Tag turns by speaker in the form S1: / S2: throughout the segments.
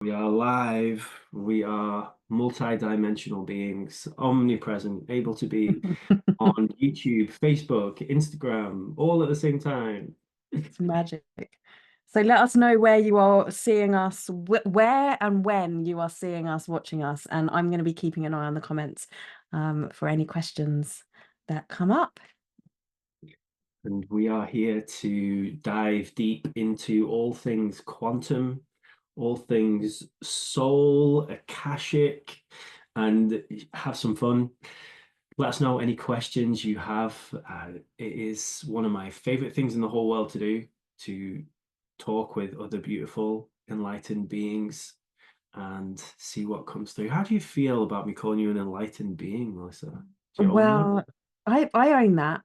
S1: We are live. We are multi-dimensional beings, omnipresent, able to be on YouTube, Facebook, Instagram, all at the same time.
S2: It's magic. So let us know where you are seeing us, where and when you are seeing us, watching us. And I'm going to be keeping an eye on the comments for any questions that come up.
S1: And we are here to dive deep into all things quantum, all things soul, Akashic, and have some fun. Let us know any questions you have. It is one of my favorite things in the whole world to do, to talk with other beautiful, enlightened beings and see what comes through. How do you feel about me calling you an enlightened being, Melissa? Do you own that?
S2: Well, I own that.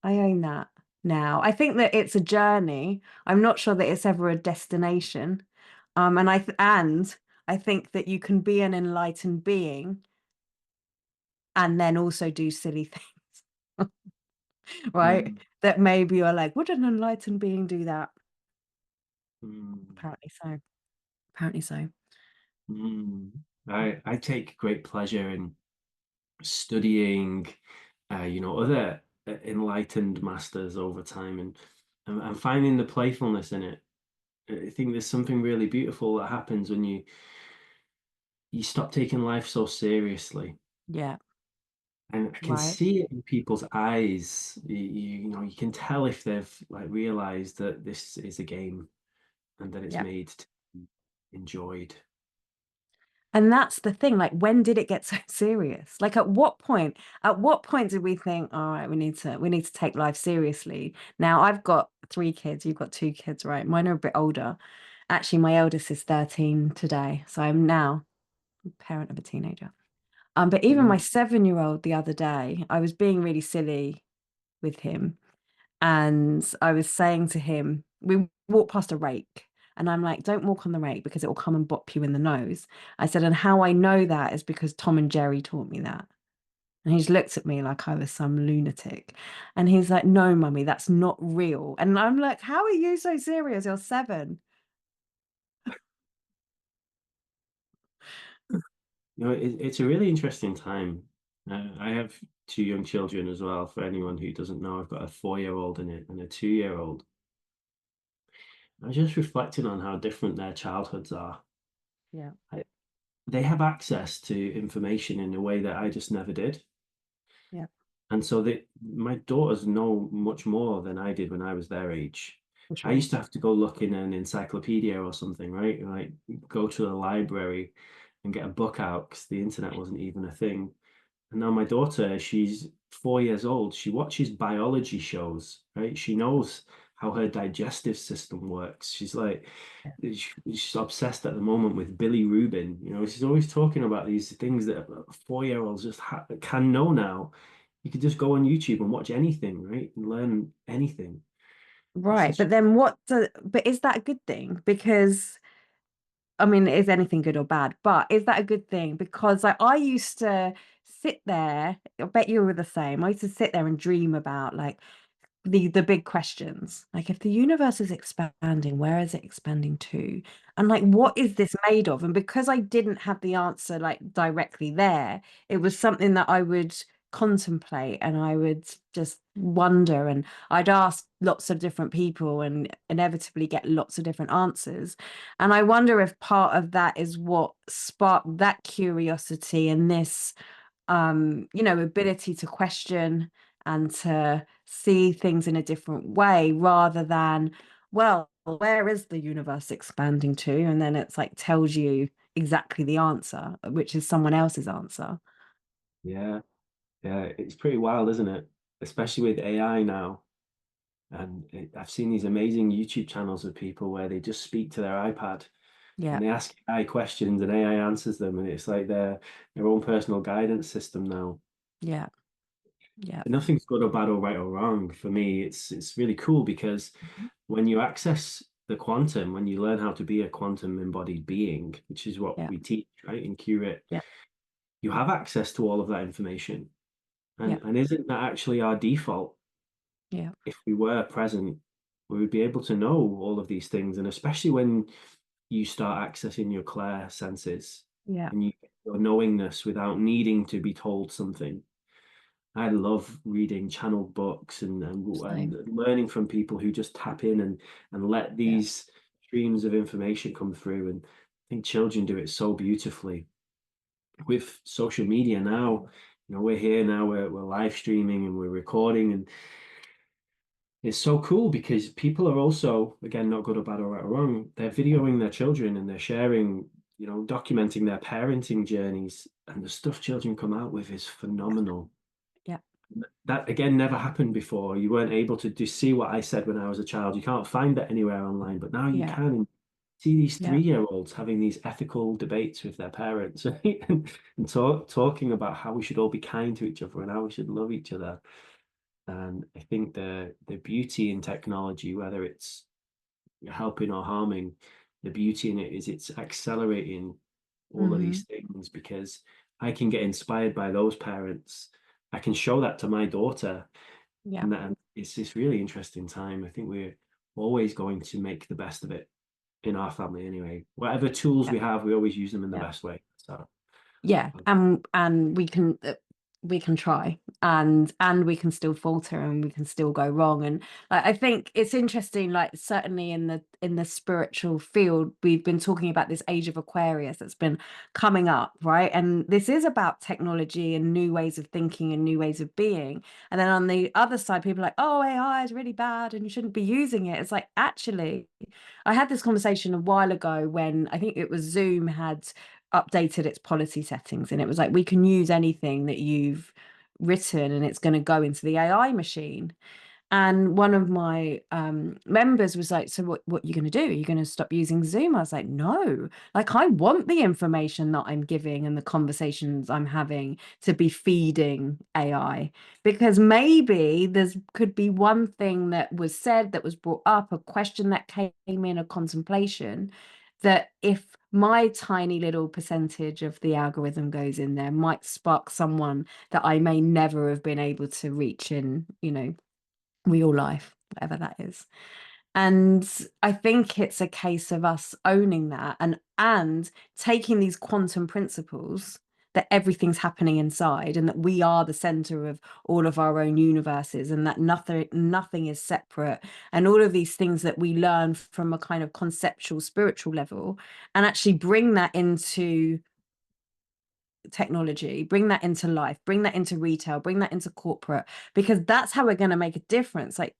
S2: I own that now. I think that it's a journey. I'm not sure that it's ever a destination. And I think that you can be an enlightened being and then also do silly things, right?
S1: Mm,
S2: That maybe you're like, would an enlightened being do that?
S1: mm,
S2: Apparently so. Apparently so.
S1: mm. I take great pleasure in studying, other enlightened masters over time and finding the playfulness in it. I think there's something really beautiful that happens when you stop taking life so seriously.
S2: Yeah,
S1: And I can
S2: right.
S1: see it in people's eyes. You can tell if they've like realized that this is a game and that it's
S2: Yeah.
S1: made to be enjoyed.
S2: And that's the thing. Like, when did it get so serious? Like, at what point did we think, all right, we need to take life seriously? Now, I've got 3 kids, you've got 2 kids, right? Mine are a bit older. Actually, my eldest is 13 today, so I'm now a parent of a teenager. But even my
S1: Mm.
S2: 7-year-old the other day, I was being really silly with him. And I was saying to him, we walked past a rake, and I'm like, don't walk on the rake because it will come and bop you in the nose. I said, and how I know that is because Tom and Jerry taught me that. And he just looked at me like I was some lunatic. And he's like, no, mummy, that's not real. And I'm like, how are you so serious? You're 7.
S1: It's a really interesting time. I have two young children as well. For anyone who doesn't know, I've got a 4-year-old in it and a 2-year-old. I was just reflecting on how different their childhoods are.
S2: Yeah,
S1: I, they have access to information in a way that I just never did.
S2: yeah,
S1: And so my daughters know much more than I did when I was their age.
S2: for
S1: I
S2: sure.
S1: used to have to go look in an encyclopedia or something, right? Like go to the library and get a book out because the internet wasn't even a thing. And now my daughter, she's 4 years old. She watches biology shows, right? She knows how her digestive system works. She's like,
S2: Yeah.
S1: she's obsessed at the moment with Billy Rubin. She's always talking about these things that 4-year-olds just can know now. You could just go on YouTube and watch anything, right? And learn anything. It's
S2: Right.
S1: such,
S2: But is that a good thing? Because I mean, is anything good or bad? But is that a good thing? Because I used to sit there, I bet you were the same. I used to sit there and dream about like the big questions. Like if the universe is expanding, where is it expanding to? And like what is this made of? And because I didn't have the answer like directly there, it was something that I would contemplate and I would just wonder and I'd ask lots of different people and inevitably get lots of different answers. And I wonder if part of that is what sparked that curiosity and this ability to question and to see things in a different way rather than, well, where is the universe expanding to? And then it's like tells you exactly the answer, which is someone else's answer.
S1: yeah, yeah, it's pretty wild, isn't it? Especially with AI now. And I've seen these amazing YouTube channels of people where they just speak to their iPad
S2: Yeah,
S1: and they ask AI questions and AI answers them, and it's like their own personal guidance system now.
S2: yeah, yeah,
S1: And nothing's good or bad or right or wrong. For me, it's really cool because when you access the quantum, when you learn how to be a quantum embodied being, which is what
S2: yeah,
S1: we teach, right, in q-rit,
S2: yeah,
S1: you have access to all of that information.
S2: yeah,
S1: And isn't that actually our default?
S2: yeah,
S1: If we were present, we would be able to know all of these things. And especially when you start accessing your clair senses
S2: Yeah.
S1: and your knowingness without needing to be told something. I love reading channeled books and
S2: Same.
S1: learning from people who just tap in and let
S2: Yeah.
S1: these streams of information come through. And I think children do it so beautifully with social media now. We're here now, we're live streaming and we're recording, and it's so cool because people are also, again, not good or bad or right or wrong, they're videoing their children and they're sharing, documenting their parenting journeys, and the stuff children come out with is phenomenal.
S2: Yeah.
S1: That again never happened before. You weren't able to do see what I said when I was a child. You can't find that anywhere online, but now you
S2: Yeah.
S1: can see these
S2: Yeah.
S1: 3-year-olds having these ethical debates with their parents, right? And talking about how we should all be kind to each other and how we should love each other. And I think the beauty in technology, whether it's helping or harming, the beauty in it is it's accelerating all of
S2: Hmm.
S1: these things, because I can get inspired by those parents. I can show that to my daughter,
S2: Yeah.
S1: and it's this really interesting time. I think we're always going to make the best of it in our family anyway. Whatever tools
S2: Yeah.
S1: we have, we always use them in the
S2: Yeah.
S1: best way. So
S2: Yeah, and we can try, and we can still falter, and we can still go wrong. And like, I think it's interesting, like certainly in the spiritual field, we've been talking about this age of Aquarius that's been coming up, right? And this is about technology and new ways of thinking and new ways of being. And then on the other side, people are like, oh, AI is really bad and you shouldn't be using it. It's like, actually, I had this conversation a while ago when I think it was Zoom had updated its policy settings, and it was like, we can use anything that you've written and it's going to go into the AI machine. And one of my members was like, so what are you going to do? Are you going to stop using Zoom? I was like, no, like I want the information that I'm giving and the conversations I'm having to be feeding AI, because maybe there's could be one thing that was said, that was brought up, a question that came in, a contemplation, that if my tiny little percentage of the algorithm goes in there, might spark someone that I may never have been able to reach in, real life, whatever that is. And I think it's a case of us owning that, and taking these quantum principles, that everything's happening inside and that we are the center of all of our own universes, and that nothing is separate, and all of these things that we learn from a kind of conceptual spiritual level, and actually bring that into technology, bring that into life, bring that into retail, bring that into corporate, because that's how we're going to make a difference. Like,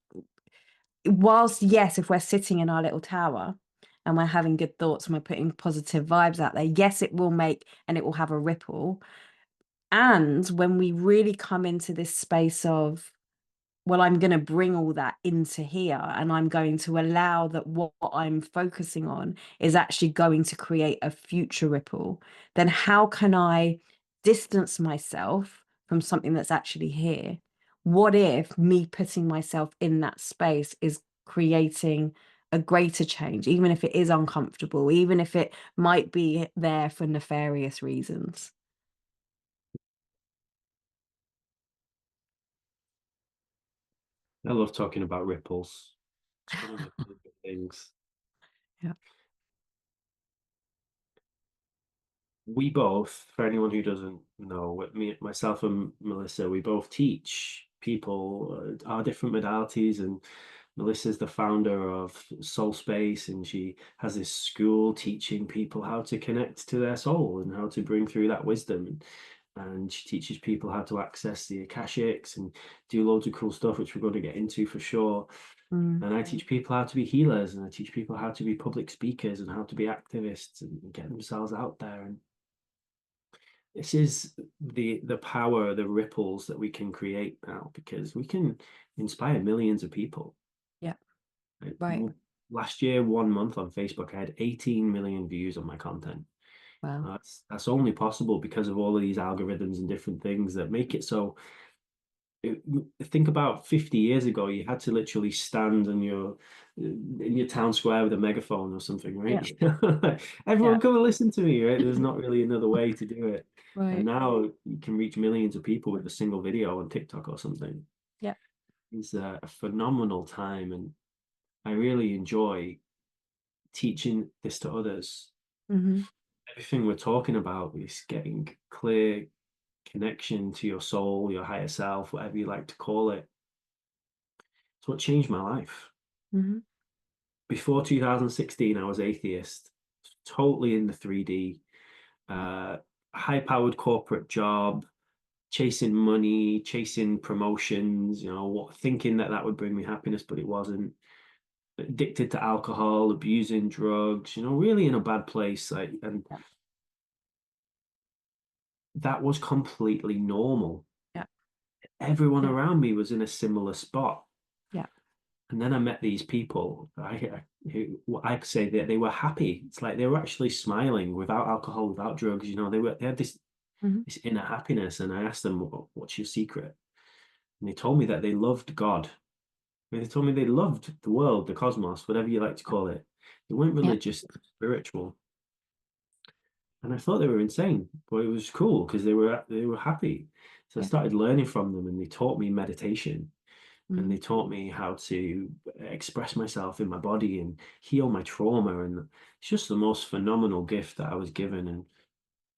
S2: whilst, yes, if we're sitting in our little tower and we're having good thoughts and we're putting positive vibes out there, yes, it will make, and it will have a ripple. And when we really come into this space of, well, I'm going to bring all that into here, and I'm going to allow that what I'm focusing on is actually going to create a future ripple, then how can I distance myself from something that's actually here? What if me putting myself in that space is creating a greater change, even if it is uncomfortable, even if it might be there for nefarious reasons?
S1: I love talking about ripples. It's one of my favorite things.
S2: Yeah.
S1: We both, for anyone who doesn't know, myself and Melissa, we both teach people our different modalities. And Melissa's the founder of Soul Space, and she has this school teaching people how to connect to their soul and how to bring through that wisdom. And she teaches people how to access the Akashics and do loads of cool stuff, which we're going to get into for sure.
S2: Mm.
S1: And I teach people how to be healers, and I teach people how to be public speakers and how to be activists and get themselves out there. And this is the power, the ripples that we can create now, because we can inspire millions of people.
S2: Yeah.
S1: Like,
S2: Right.
S1: last year, 1 month on Facebook, I had 18 million views on my content.
S2: Wow.
S1: That's only possible because of all of these algorithms and different things that make it so. Think about 50 years ago, you had to literally stand in your town square with a megaphone or something,
S2: Yeah.
S1: right?
S2: Yeah.
S1: Everyone come and listen to me, right? There's not really another way to do it. And
S2: Right.
S1: now you can reach millions of people with a single video on TikTok or something.
S2: Yeah.
S1: It's a phenomenal time, and I really enjoy teaching this to others,
S2: Hmm.
S1: everything we're talking about is getting clear connection to your soul, your higher self, whatever you like to call it. It's what changed my life.
S2: Hmm.
S1: Before 2016, I was atheist, totally in the 3D, high-powered corporate job, chasing money, chasing promotions, thinking that that would bring me happiness, but it wasn't. Addicted to alcohol, abusing drugs, really in a bad place. And
S2: Yeah.
S1: that was completely normal.
S2: Yeah.
S1: Everyone
S2: Yeah.
S1: around me was in a similar spot.
S2: Yeah.
S1: And then I met these people who I could say that they were happy. It's like they were actually smiling without alcohol, without drugs. They had
S2: Hmm.
S1: this inner happiness. And I asked them, "What's your secret?" And they told me that they loved God. They told me they loved the world, the cosmos, whatever you like to call it. They weren't
S2: Yeah.
S1: religious, spiritual. And I thought they were insane, but it was cool because they were happy. So I
S2: Yeah.
S1: started learning from them, and they taught me meditation, and
S2: Hmm.
S1: they taught me how to express myself in my body and heal my trauma. And it's just the most phenomenal gift that I was given, and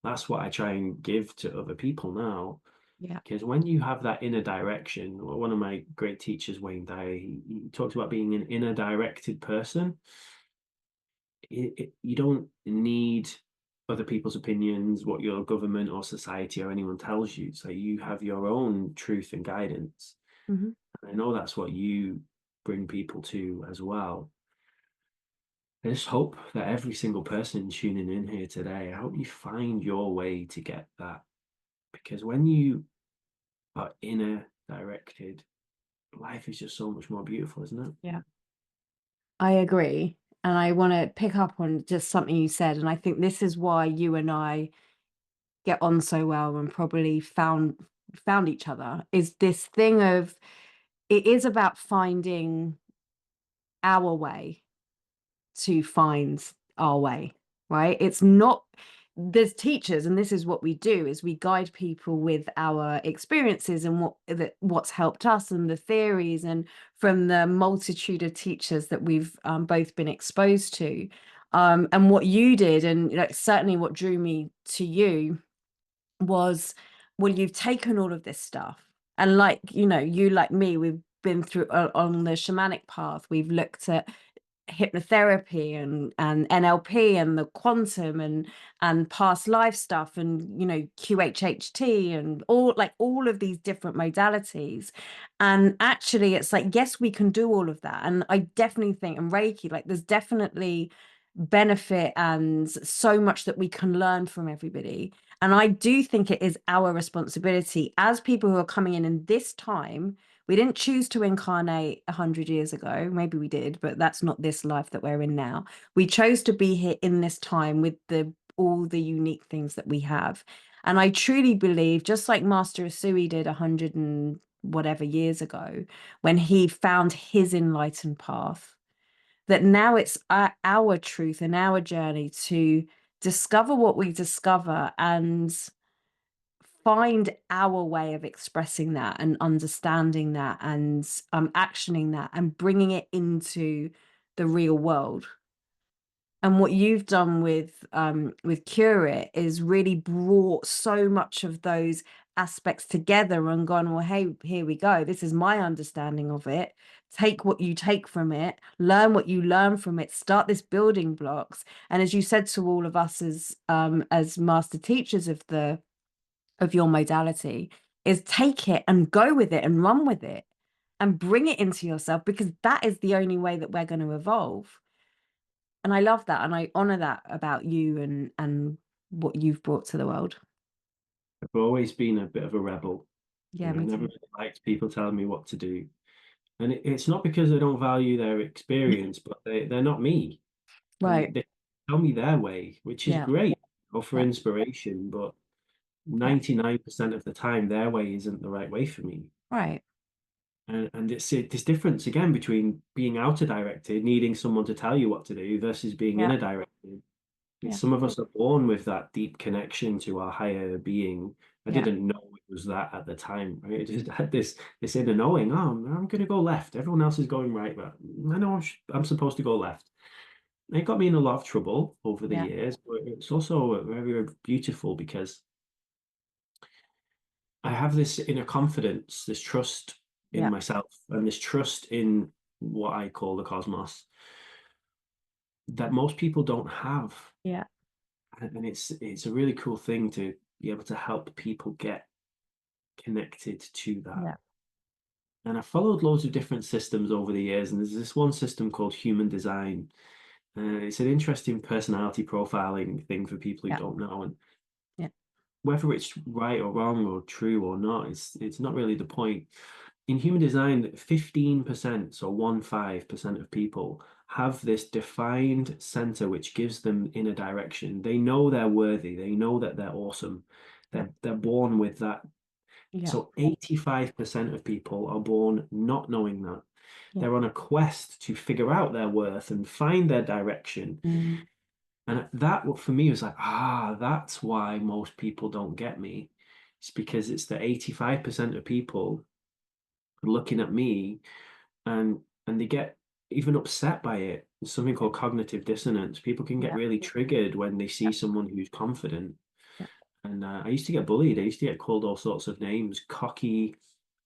S1: that's what I try and give to other people now.
S2: Yeah.
S1: Because when you have that inner direction, one of my great teachers, Wayne Dyer, he talks about being an inner directed person. You don't need other people's opinions, what your government or society or anyone tells you. So you have your own truth and guidance.
S2: Hmm.
S1: And I know that's what you bring people to as well. I just hope that every single person tuning in here today, I hope you find your way to get that. Because when you are inner directed, life is just so much more beautiful, isn't it?
S2: Yeah. I agree. And I want to pick up on just something you said. And I think this is why you and I get on so well and probably found each other, is this thing of it is about finding our way to find our way, right? It's not, there's teachers, and this is what we do, is we guide people with our experiences and what's helped us and the theories, and from the multitude of teachers that we've both been exposed to. And what you did, and certainly what drew me to you was, well, you've taken all of this stuff, and like, you like me, we've been through on the shamanic path, we've looked at hypnotherapy and NLP and the quantum and past life stuff, and QHHT and all of these different modalities. And actually it's like, yes, we can do all of that, and I definitely think, and Reiki, like there's definitely benefit and so much that we can learn from everybody. And I do think it is our responsibility as people who are coming in this time. We didn't choose to incarnate 100 years ago. Maybe we did, but that's not this life that we're in now. We chose to be here in this time with all the unique things that we have. And I truly believe, just like Master Asui did 100 and whatever years ago, when he found his enlightened path, that now it's our truth and our journey to discover what we discover and find our way of expressing that and understanding that and actioning that and bringing it into the real world. And what you've done with q-rit is really brought so much of those aspects together and gone, well, hey, here we go, this is my understanding of it. Take what you take from it, learn what you learn from it, start this building blocks. And as you said to all of us as master teachers of your modality, is take it and go with it and run with it and bring it into yourself, because that is the only way that we're going to evolve. And I love that, and I honor that about you and what you've brought to the world.
S1: I've always been a bit of a rebel.
S2: Yeah,
S1: I
S2: me
S1: never
S2: too.
S1: really liked people telling me what to do. And it's not because I don't value their experience, but they're not me. And
S2: Right.
S1: they tell me their way, which is
S2: Yeah.
S1: great, for
S2: Yeah.
S1: inspiration, but
S2: Yeah.
S1: 99% of the time, their way isn't the right way for me.
S2: Right.
S1: And it's this difference again between being outer directed, needing someone to tell you what to do, versus being
S2: Yeah.
S1: inner directed.
S2: Yeah.
S1: Some of us are born with that deep connection to our higher being. I
S2: Yeah.
S1: didn't know it was that at the time, right? I just had this inner knowing. Oh, I'm going to go left. Everyone else is going right, but I know I'm supposed to go left. It got me in a lot of trouble over the
S2: Yeah.
S1: years, but it's also very, very beautiful because I have this inner confidence, this trust in
S2: Yeah.
S1: myself, and this trust in what I call the cosmos that most people don't have.
S2: Yeah.
S1: And it's a really cool thing to be able to help people get connected to that.
S2: Yeah.
S1: And I followed loads of different systems over the years, and there's this one system called human design. It's an interesting personality profiling thing for people who
S2: Yeah.
S1: don't know. And
S2: Yeah.
S1: whether it's right or wrong or true or not, it's not really the point. In human design, 15%, so 15% of people have this defined center which gives them inner direction. They know they're worthy, they know that they're awesome.
S2: Yeah.
S1: They're born with that.
S2: Yeah.
S1: So 85% of people are born not knowing that.
S2: Yeah.
S1: They're on a quest to figure out their worth and find their direction.
S2: Mm.
S1: And that, for me, was like, that's why most people don't get me. It's because it's the 85% of people looking at me and they get even upset by it. There's something
S2: Yeah.
S1: called cognitive dissonance. People can get
S2: Yeah.
S1: really triggered when they
S2: Yeah.
S1: see someone who's confident.
S2: Yeah.
S1: And I used to get bullied. I used to get called all sorts of names, cocky,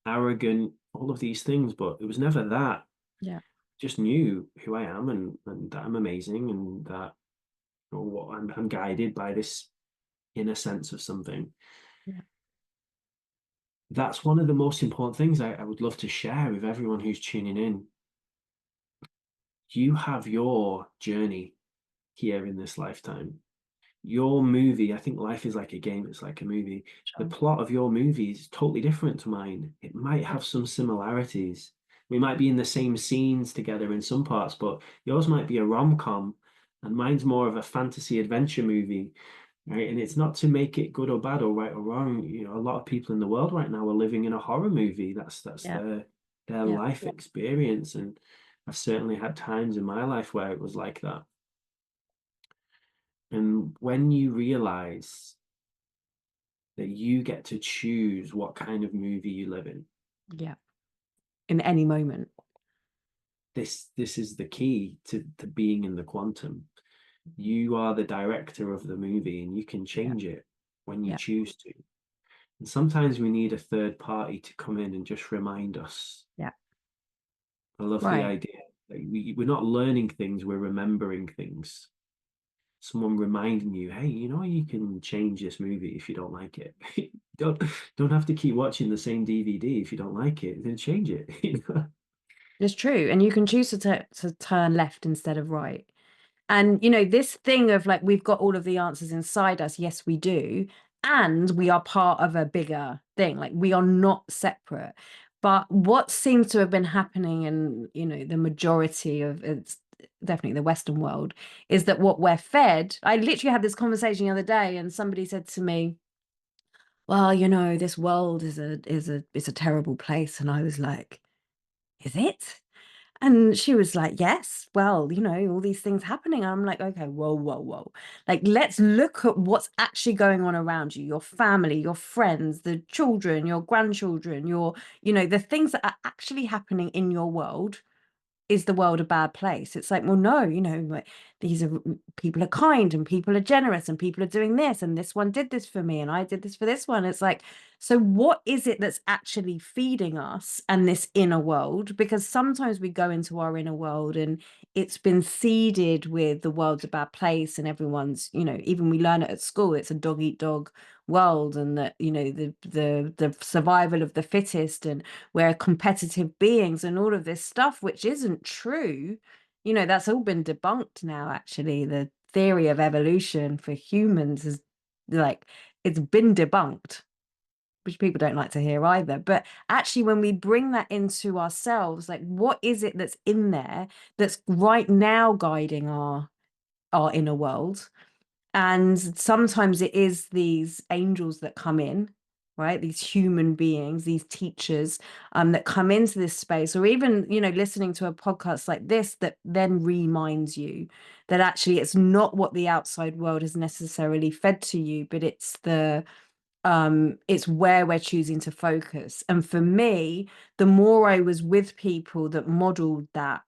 S1: arrogant, all of these things, but it was never that.
S2: Yeah.
S1: Just knew who I am and that I'm amazing and that what I'm guided by this inner sense of something.
S2: Yeah.
S1: That's one of the most important things I would love to share with everyone who's tuning in. You have your journey here in this lifetime. Your movie, I think life is like a game, it's like a movie. The
S2: Sure.
S1: plot of your movie is totally different to mine. It might
S2: Yeah.
S1: have some similarities. We might be in the same scenes together in some parts, but yours might be a rom-com and mine's more of a fantasy adventure movie, right? And it's not to make it good or bad or right or wrong. A lot of people in the world right now are living in a horror movie. That's
S2: Yeah.
S1: their
S2: Yeah.
S1: life experience. And I've certainly had times in my life where it was like that. And when you realize that you get to choose what kind of movie you live in,
S2: Yeah. In any moment.
S1: this is the key to being in the quantum. You are the director of the movie and you can
S2: Yeah.
S1: change it when you
S2: Yeah.
S1: choose to. And sometimes we need a third party to come in and just remind us.
S2: Yeah.
S1: I love the
S2: Right.
S1: idea that we're not learning things, we're remembering things. Someone reminding you, hey, you can change this movie if you don't like it. don't don't have to keep watching the same DVD if you don't like it. Then change it.
S2: It's true. And you can choose to turn left instead of right. And, this thing of like, we've got all of the answers inside us. Yes, we do. And we are part of a bigger thing. Like, we are not separate. But what seems to have been happening in, the majority of it's definitely the Western world is that what we're fed. I literally had this conversation the other day, and somebody said to me, well, this world is a terrible place. And I was like, is it? And she was like, yes, well, all these things happening. And I'm like, okay, whoa, whoa, whoa. Like, let's look at what's actually going on around you, your family, your friends, the children, your grandchildren, the things that are actually happening in your world. Is the world a bad place? It's like, well, no, like, these are people are kind and people are generous and people are doing this and this one did this for me and I did this for this one. It's like, so what is it that's actually feeding us and this inner world? Because sometimes we go into our inner world and it's been seeded with the world's a bad place and everyone's, even we learn it at school, it's a dog eat dog world, and that the survival of the fittest, and we're competitive beings and all of this stuff, which isn't true. That's all been debunked now. Actually, the theory of evolution for humans is like, it's been debunked, which people don't like to hear either. But actually, when we bring that into ourselves, like, what is it that's in there that's right now guiding our inner world? And sometimes it is these angels that come in, right? These human beings, these teachers, that come into this space, or even, listening to a podcast like this that then reminds you that actually it's not what the outside world has necessarily fed to you, but it's where we're choosing to focus. And for me, the more I was with people that modeled that,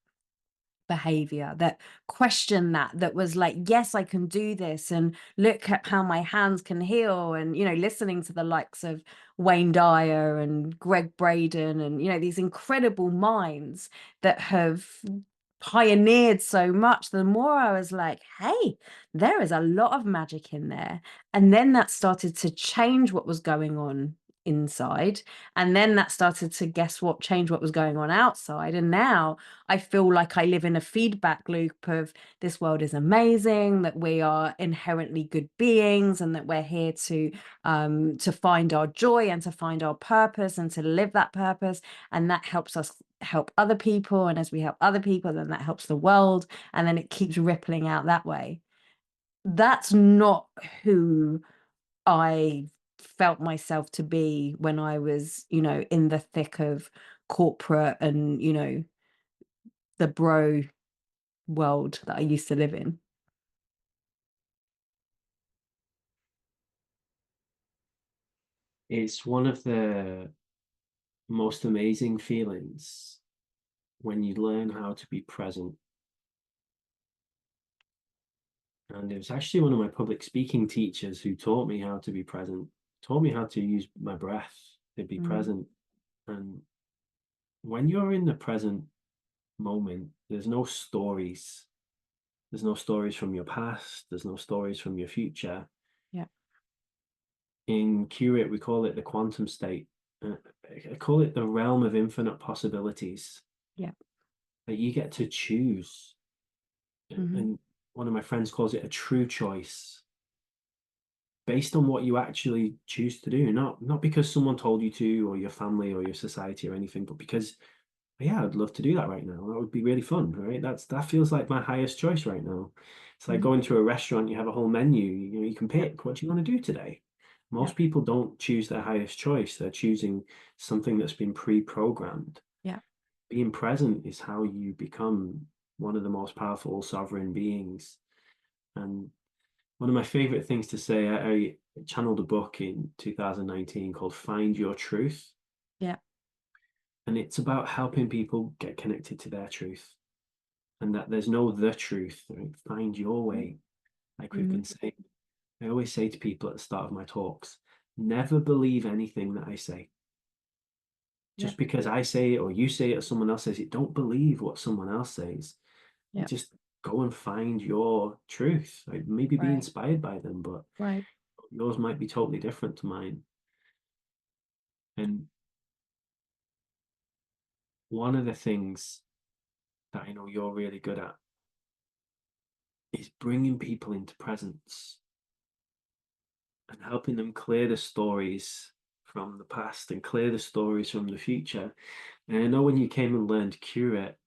S2: behavior, that questioned that was like, yes, I can do this, and look at how my hands can heal. And listening to the likes of Wayne Dyer and Greg Braden, and these incredible minds that have pioneered so much, the more I was like, hey, there is a lot of magic in there. And then that started to change what was going on inside, and then that started to change what was going on outside. And now I feel like I live in a feedback loop of, this world is amazing, that we are inherently good beings, and that we're here to find our joy and to find our purpose and to live that purpose. And that helps us help other people, and as we help other people, then that helps the world, and then it keeps rippling out that way. That's not who I felt myself to be when I was, in the thick of corporate and, the bro world that I used to live in.
S1: It's one of the most amazing feelings when you learn how to be present. And it was actually one of my public speaking teachers who taught me how to be present, taught me how to use my breath to be
S2: Mm,
S1: present. And when you're in the present moment, there's no stories. There's no stories from your past. There's no stories from your future.
S2: yeah.
S1: In q-rit, we call it the quantum state. I call it the realm of infinite possibilities
S2: Yeah.
S1: that you get to choose.
S2: Mm-hmm.
S1: And one of my friends calls it a true choice based on what you actually choose to do, not because someone told you to, or your family or your society or anything, but because, yeah, I'd love to do that right now. That would be really fun, right? That feels like my highest choice right now. It's like
S2: Mm-hmm.
S1: going to a restaurant, you have a whole menu, you can
S2: Yeah.
S1: pick what do you want to do today.
S2: Yeah.
S1: Most people don't choose their highest choice. They're choosing something that's been pre-programmed.
S2: Yeah.
S1: Being present is how you become one of the most powerful sovereign beings. And one of my favorite things to say, I channeled a book in 2019 called Find Your Truth.
S2: Yeah.
S1: And it's about helping people get connected to their truth, and that there's no the truth, right? Find your way. Like we've
S2: Mm-hmm.
S1: been saying, I always say to people at the start of my talks, never believe anything that I say.
S2: Yeah.
S1: Just because I say it or you say it or someone else says it, don't believe what someone else says.
S2: Yeah.
S1: Just go and find your truth. Like maybe be
S2: Right.
S1: inspired by them, but
S2: Right.
S1: yours might be totally different to mine. And one of the things that I know you're really good at is bringing people into presence and helping them clear the stories from the past and clear the stories from the future. And I know when you came and learned q-rit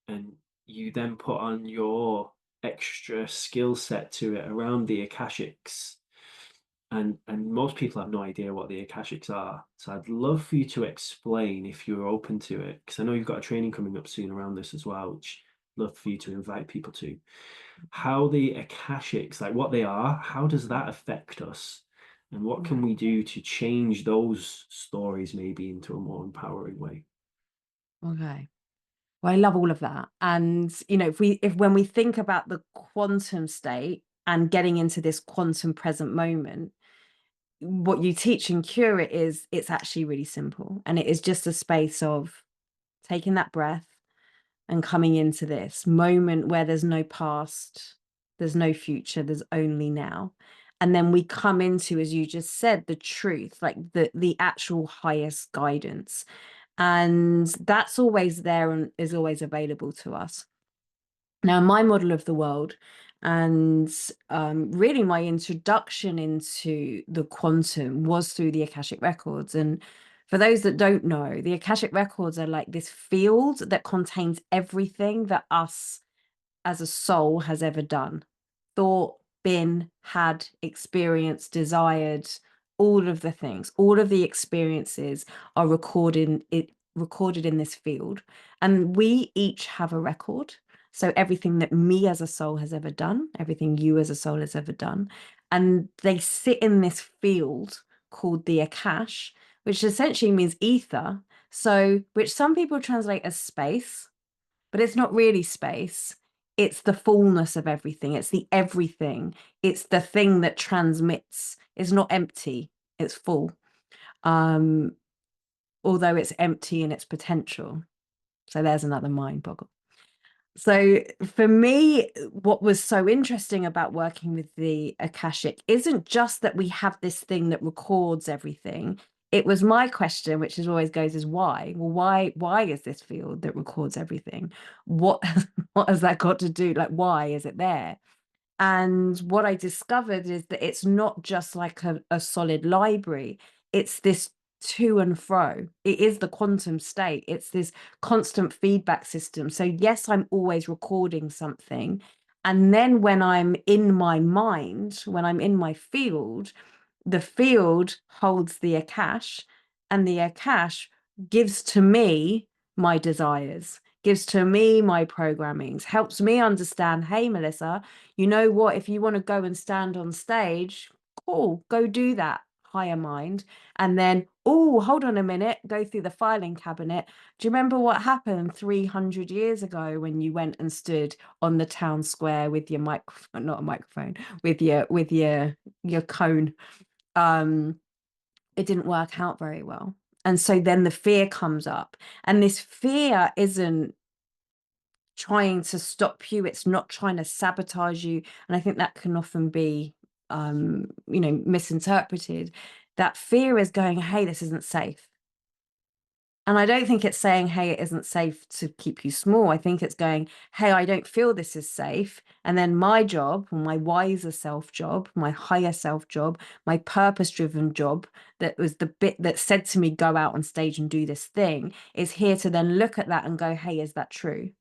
S1: and you then put on your extra skill set to it around the akashics, and most people have no idea what the akashics are. So I'd love for you to explain, if you're open to it, because I know you've got a training coming up soon around this as well, which I'd love for you to invite people to. How the akashics, like what they are, how does that affect us? And what can
S2: Right.
S1: we do to change those stories maybe into a more empowering way?
S2: Okay. Well, I love all of that. And, if when we think about the quantum state and getting into this quantum present moment, what you teach in Cure is, it's actually really simple. And it is just a space of taking that breath and coming into this moment where there's no past, there's no future, there's only now. And then we come into, as you just said, the truth, like the actual highest guidance. And that's always there and is always available to us. Now, my model of the world, and really my introduction into the quantum, was through the Akashic Records. And for those that don't know, the Akashic Records are like this field that contains everything that us as a soul has ever done, thought, been, had, experienced, desired. All of the things, all of the experiences are recorded in this field, and we each have a record. So everything that me as a soul has ever done, everything you as a soul has ever done, and they sit in this field called the Akash, which essentially means ether. So, which some people translate as space, but it's not really space. It's the fullness of everything. It's the everything. It's the thing that transmits. It's not empty. It's full. Um, although it's empty in its potential. So there's another mind boggle. So for me, what was so interesting about working with the Akashic isn't just that we have this thing that records everything. It was my question, which is always goes, is why? Well, why is this field that records everything? What what has that got to do? Like, why is it there? And what I discovered is that it's not just like a solid library, it's this to and fro. It is the quantum state, it's this constant feedback system. So, yes, I'm always recording something. And then when I'm in my mind, when I'm in my field, the field holds the Akash, and the Akash gives to me my desires, gives to me my programmings, helps me understand, hey, Melissa, you know what? If you want to go and stand on stage, cool, go do that, higher mind. And then, oh, hold on a minute, go through the filing cabinet. Do you remember what happened 300 years ago when you went and stood on the town square with your microphone, not a microphone, with your cone? It didn't work out very well. And so then the fear comes up, and this fear isn't trying to stop you, it's not trying to sabotage you. And I think that can often be misinterpreted. That fear is going, hey, this isn't safe. And I don't think it's saying, hey, it isn't safe to keep you small. I think it's going, hey, I don't feel this is safe. And then my job, my wiser self job, my higher self job, my purpose driven job, that was the bit that said to me, go out on stage and do this thing, is here to then look at that and go, hey, is that true?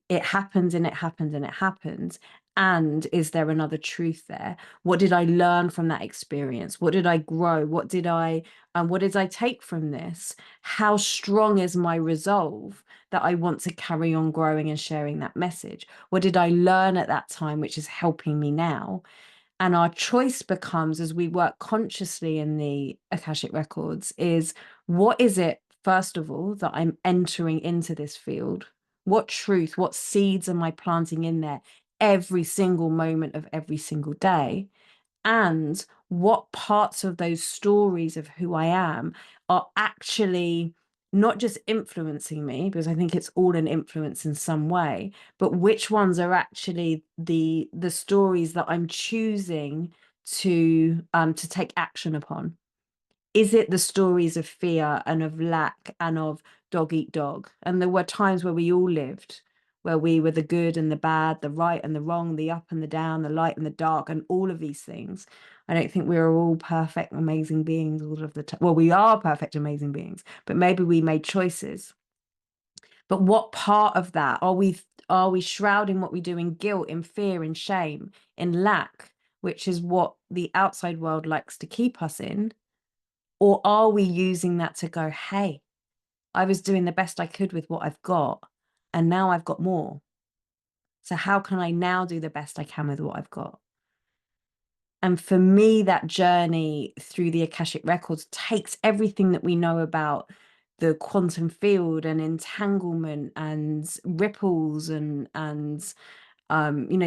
S2: It happens and it happens and it happens. And is there another truth there? What did I learn from that experience? What did I grow? What did I take from this? How strong is my resolve that I want to carry on growing and sharing that message? What did I learn at that time, which is helping me now? And our choice becomes, as we work consciously in the Akashic Records, is what is it, first of all, that I'm entering into this field? What truth, what seeds am I planting in there every single moment of every single day? And what parts of those stories of who I am are actually not just influencing me, because I think it's all an influence in some way, but which ones are actually the stories that I'm choosing to take action upon? Is it the stories of fear and of lack and of dog eat dog? And there were times where we all lived, where we were the good and the bad, the right and the wrong, the up and the down, the light and the dark, and all of these things. I don't think we are all perfect, amazing beings all of the time. Well, we are perfect, amazing beings, but maybe we made choices. But what part of that are we shrouding what we do in guilt, in fear, in shame, in lack, which is what the outside world likes to keep us in? Or are we using that to go, hey, I was doing the best I could with what I've got, and now I've got more. So how can I now do the best I can with what I've got? And for me, that journey through the Akashic Records takes everything that we know about the quantum field and entanglement and ripples and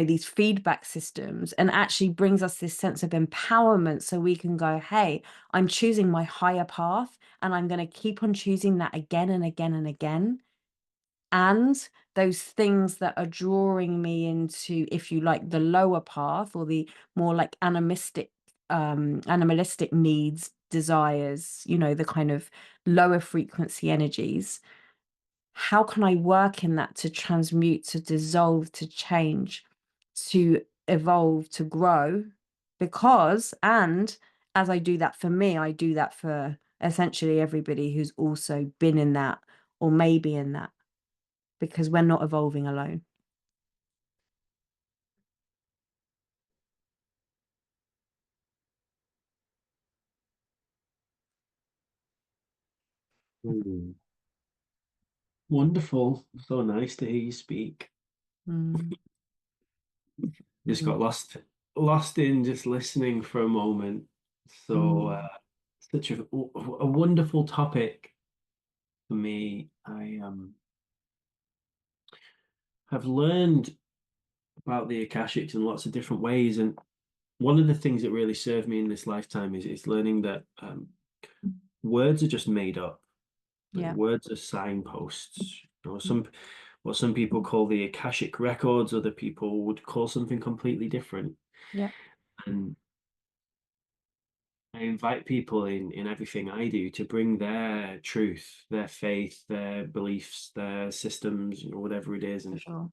S2: these feedback systems, and actually brings us this sense of empowerment, so we can go, hey, I'm choosing my higher path, and I'm going to keep on choosing that again and again and again. And those things that are drawing me into, if you like, the lower path, or the more like animalistic needs, desires, the kind of lower frequency energies, how can I work in that to transmute, to dissolve, to change, to evolve, to grow? Because, and as I do that for me, I do that for essentially everybody who's also been in that or maybe in that, because we're not evolving alone.
S1: Wonderful. So nice to hear you speak.
S2: Mm.
S1: Just got lost in just listening for a moment. So
S2: Mm.
S1: such a wonderful topic for me. I've learned about the Akashics in lots of different ways. And one of the things that really served me in this lifetime is learning that words are just made up. Like
S2: Yeah.
S1: words are signposts. You know, what some people call the Akashic records, other people would call something completely different.
S2: Yeah.
S1: And I invite people in everything I do to bring their truth, their faith, their beliefs, their systems, you know, whatever it is.
S2: For
S1: And
S2: sure.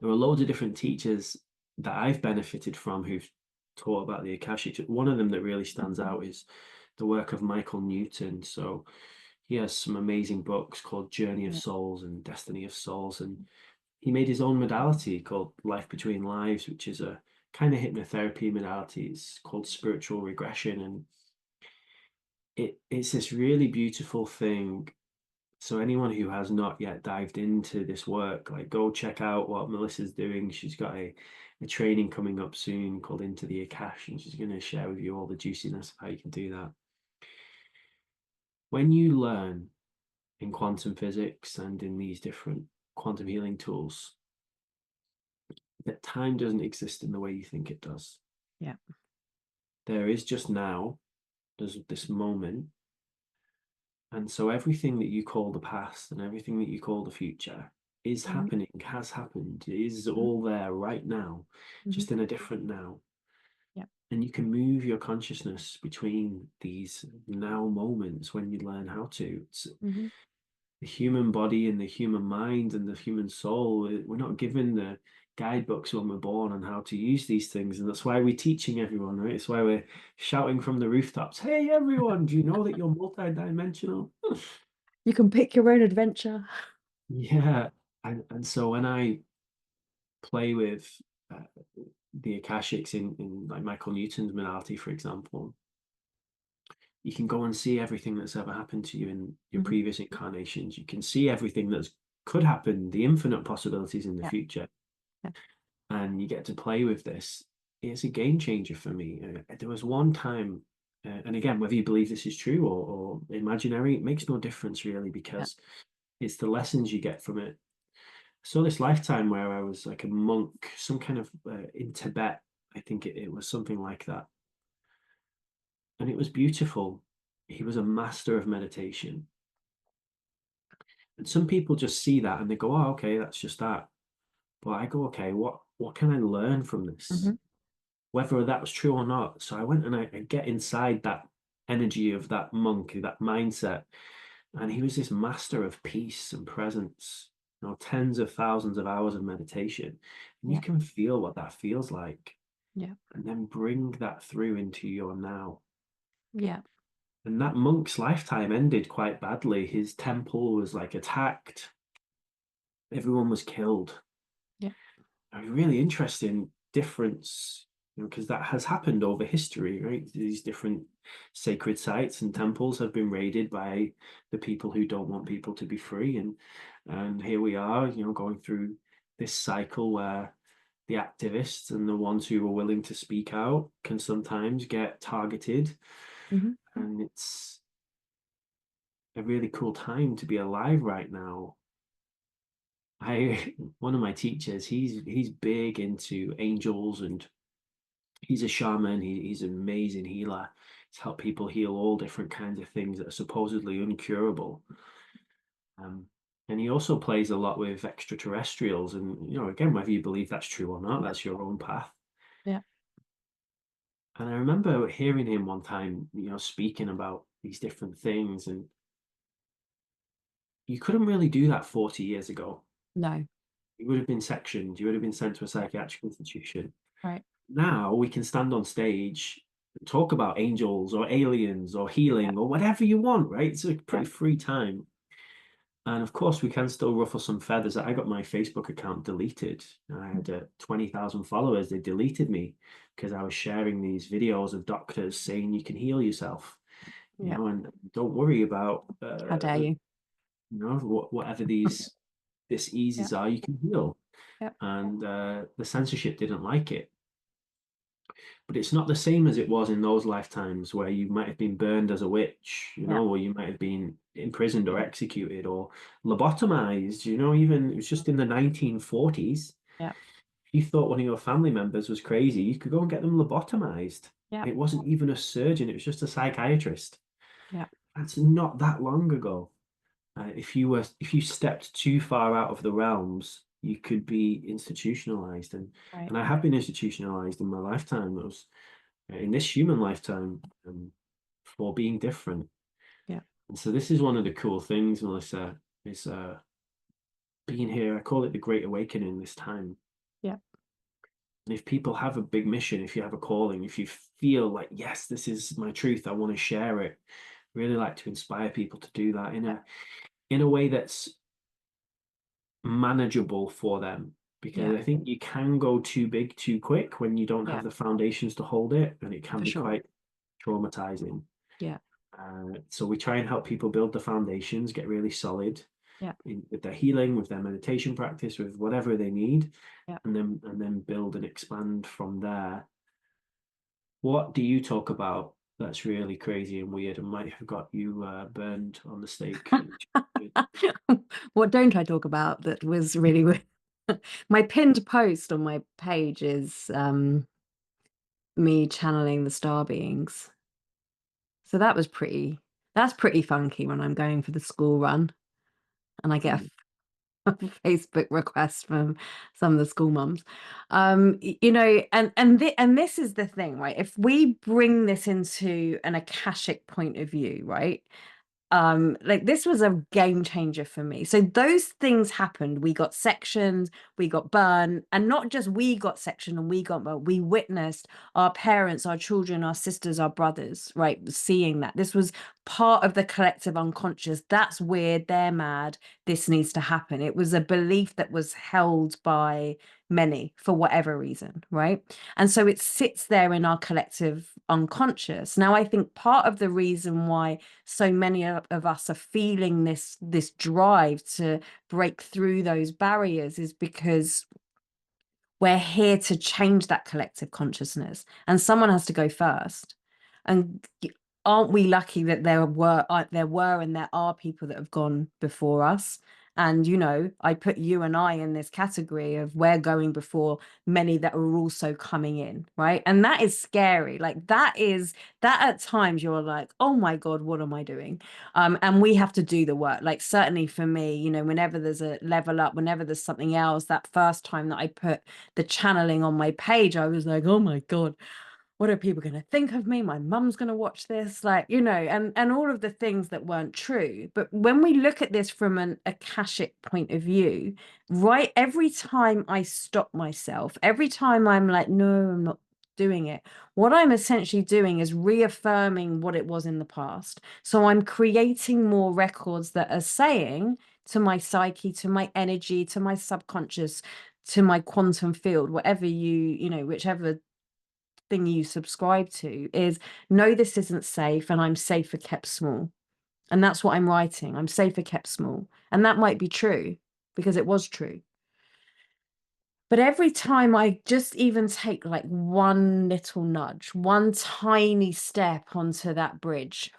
S1: there are loads of different teachers that I've benefited from who've taught about the Akashic. One of them that really stands out is the work of Michael Newton. So he has some amazing books called Journey of
S2: Yeah.
S1: Souls and Destiny of Souls. And he made his own modality called Life Between Lives, which is a kind of hypnotherapy modality. It's called spiritual regression. And it's this really beautiful thing. So anyone who has not yet dived into this work, like go check out what Melissa's doing. She's got a training coming up soon called Into the Akash, and she's going to share with you all the juiciness of how you can do that. When you learn in quantum physics and in these different quantum healing tools, that time doesn't exist in the way you think it does.
S2: Yeah.
S1: There is just now, there's this moment. And so everything that you call the past and everything that you call the future is
S2: Hmm.
S1: happening, has happened, is
S2: Hmm.
S1: all there right now,
S2: Hmm.
S1: just in a different now.
S2: Yeah.
S1: And you can move your consciousness between these now moments when you learn how to. It's
S2: Hmm.
S1: the human body and the human mind and the human soul. We're not given the guidebooks when we're born on how to use these things. And that's why we're teaching everyone, right? It's why we're shouting from the rooftops, hey, everyone, do you know that you're multidimensional?
S2: You can pick your own adventure.
S1: Yeah, and so when I play with uh, the Akashics in like Michael Newton's modality, for example, you can go and see everything that's ever happened to you in your
S2: Hmm.
S1: previous incarnations. You can see everything that's could happen, the infinite possibilities in the
S2: Yeah.
S1: future,
S2: Yeah.
S1: and you get to play with this. It's a game changer for me. There was one time, and again, whether you believe this is true or imaginary, it makes no difference really
S2: Yeah.
S1: because it's the lessons you get from it. Saw this lifetime where I was like a monk, some kind of in Tibet. I think it was something like that. And it was beautiful. He was a master of meditation. And some people just see that and they go, oh, okay, that's just that. But I go, okay, what can I learn from this?
S2: Hmm.
S1: Whether that was true or not. So I went and I get inside that energy of that monk, that mindset. And he was this master of peace and presence, you know, tens of thousands of hours of meditation. And you
S2: Yeah.
S1: can feel what that feels like.
S2: Yeah.
S1: And then bring that through into your now.
S2: Yeah.
S1: And that monk's lifetime ended quite badly. His temple was like attacked, everyone was killed.
S2: Yeah.
S1: A really interesting difference, you know, because that has happened over history, right? These different sacred sites and temples have been raided by the people who don't want people to be free. And here we are, you know, going through this cycle where the activists and the ones who are willing to speak out can sometimes get targeted.
S2: Hmm.
S1: And it's a really cool time to be alive right now. I one of my teachers, he's big into angels and he's a shaman. He's an amazing healer. He's helped people heal all different kinds of things that are supposedly uncurable. Um, and he also plays a lot with extraterrestrials. And you know, again, whether you believe that's true or not,
S2: Yeah.
S1: that's your own path.
S2: Yeah.
S1: And I remember hearing him one time, you know, speaking about these different things, and you couldn't really do that 40 years ago.
S2: No.
S1: You would have been sectioned, you would have been sent to a psychiatric institution.
S2: Right.
S1: Now we can stand on stage and talk about angels or aliens or
S2: Yeah.
S1: healing or whatever you want, right? It's a
S2: Yeah.
S1: pretty free time. And of course, we can still ruffle some feathers. I got my Facebook account deleted. I had 20,000 followers. They deleted me because I was sharing these videos of doctors saying you can heal yourself, you
S2: Yeah.
S1: know, and don't worry about,
S2: How dare you?
S1: you know, whatever these
S2: Yeah.
S1: diseases are, you can heal.
S2: Yeah.
S1: And the censorship didn't like it. but it's not the same as it was in those lifetimes where you might have been burned as a witch,
S2: Yeah.
S1: or you might have been imprisoned or executed or lobotomized, even it was just in the 1940s.
S2: Yeah.
S1: If you thought one of your family members was crazy, you could go and get them lobotomized.
S2: Yeah.
S1: It wasn't even a surgeon, it was just a psychiatrist.
S2: Yeah.
S1: That's not that long ago. If you stepped too far out of the realms, you could be institutionalized,
S2: Right.
S1: and I have been institutionalized in my lifetime. It was in this human lifetime, for being different.
S2: Yeah.
S1: And so this is one of the cool things, Melissa, is being here. I call it the Great Awakening this time.
S2: Yeah.
S1: And if people have a big mission, if you have a calling, if you feel like, yes, this is my truth, I want to share it, really like to inspire people to do that
S2: Yeah.
S1: in a way that's manageable for them,
S2: Yeah.
S1: because I think you can go too big too quick when you don't
S2: Yeah.
S1: have the foundations to hold it, and it can
S2: For
S1: be
S2: sure.
S1: quite traumatizing.
S2: Yeah.
S1: So we try and help people build the foundations, get really solid
S2: Yeah.
S1: with their healing, with their meditation practice, with whatever they need,
S2: Yeah.
S1: and then build and expand from there. What do you talk about that's really crazy and weird and might have got you burned on the stake?
S2: What don't I talk about that was really weird? My pinned post on my page is me channeling the star beings. So that's pretty funky when I'm going for the school run and I get a Facebook request from some of the school mums. And this is the thing, right? If we bring this into an Akashic point of view, right? Like this was a game changer for me. So those things happened. We got sectioned, we got burned, and not just we got sectioned and we got burned, we witnessed our parents, our children, our sisters, our brothers, right, seeing that. This was part of the collective unconscious. That's weird, they're mad, this needs to happen. It was a belief that was held by many for whatever reason, right? And so it sits there in our collective unconscious. Now I think part of the reason why so many of us are feeling this drive to break through those barriers is because we're here to change that collective consciousness, and someone has to go first. And aren't we lucky that there were and there are people that have gone before us? And I put you and I in this category of we're going before many that are also coming in, right? And that is scary. Like that at times you're like, oh my God, what am I doing? And we have to do the work. Like certainly for me, whenever there's a level up, whenever there's something else, that first time that I put the channeling on my page, I was like, oh my God, what are people going to think of me? My mum's going to watch this, like, and all of the things that weren't true. But when we look at this from an Akashic point of view, right, every time I stop myself, every time I'm like, no, I'm not doing it, what I'm essentially doing is reaffirming what it was in the past. So I'm creating more records that are saying to my psyche, to my energy, to my subconscious, to my quantum field, whatever whichever thing you subscribe to, is no, this isn't safe, and I'm safer kept small. And that's what I'm writing. I'm safer kept small. And that might be true because it was true. But every time I just even take like one little nudge, one tiny step onto that bridge,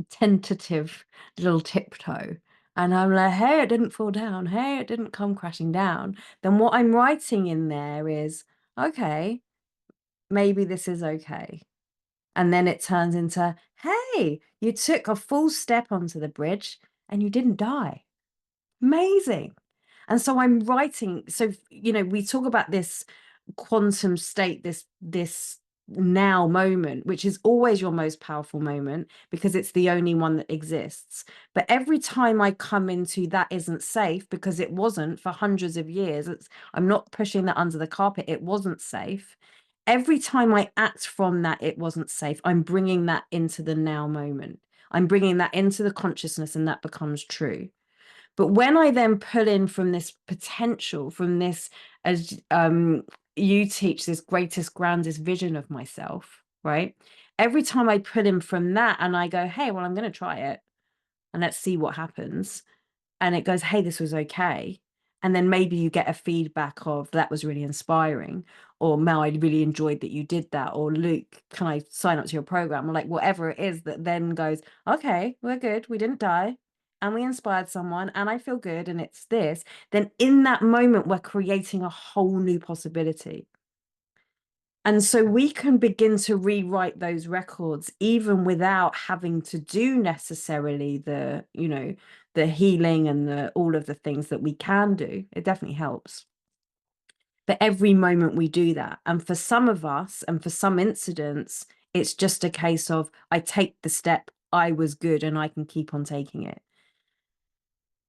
S2: tentative little tiptoe, and I'm like, hey, it didn't fall down. Hey, it didn't come crashing down. Then what I'm writing in there is, okay, maybe this is okay. And then it turns into, hey, you took a full step onto the bridge and you didn't die. Amazing. And so I'm writing. So, we talk about this quantum state, this now moment, which is always your most powerful moment because it's the only one that exists. But every time I come into that isn't safe, because it wasn't for hundreds of years, I'm not pushing that under the carpet. It wasn't safe. Every time I act from that it wasn't safe, I'm bringing that into the now moment. I'm bringing that into the consciousness, and that becomes true. But when I then pull in from this potential, from this, as you teach, this greatest, grandest vision of myself, right? Every time I pull in from that and I go, hey, well, I'm going to try it and let's see what happens. And it goes, hey, this was okay. And then maybe you get a feedback of that was really inspiring. or Mel, I really enjoyed that you did that, or Luke, can I sign up to your program, or like whatever it is that then goes, okay, we're good, we didn't die, and we inspired someone, and I feel good, and it's this. Then in that moment we're creating a whole new possibility. And so we can begin to rewrite those records even without having to do necessarily the, the healing and the all of the things that we can do. It definitely helps. But every moment we do that. And for some of us and for some incidents, it's just a case of I take the step, I was good, and I can keep on taking it.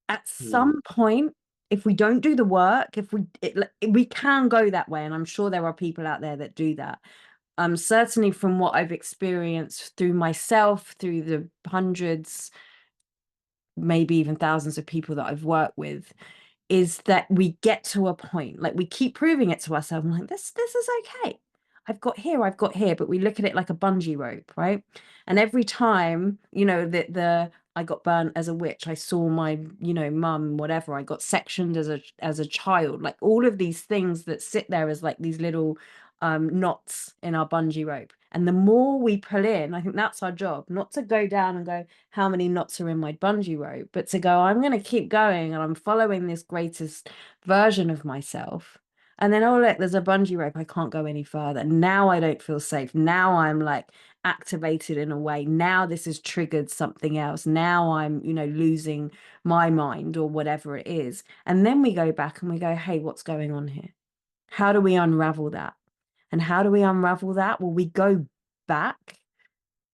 S2: At some point, if we don't do the work, we can go that way, and I'm sure there are people out there that do that. Certainly from what I've experienced through myself, through the hundreds, maybe even thousands of people that I've worked with, is that we get to a point, like we keep proving it to ourselves. I'm like, this is okay. I've got here, but we look at it like a bungee rope, right? And every time, that I got burnt as a witch, I saw my, mum, whatever, I got sectioned as a child, like all of these things that sit there as like these little knots in our bungee rope. And the more we pull in, I think that's our job, not to go down and go, how many knots are in my bungee rope, but to go, I'm going to keep going and I'm following this greatest version of myself. And then, oh, look, there's a bungee rope. I can't go any further. Now I don't feel safe. Now I'm like activated in a way. Now this has triggered something else. Now I'm, losing my mind or whatever it is. And then we go back and we go, hey, what's going on here? How do we unravel that? And how do we unravel that? Well, we go back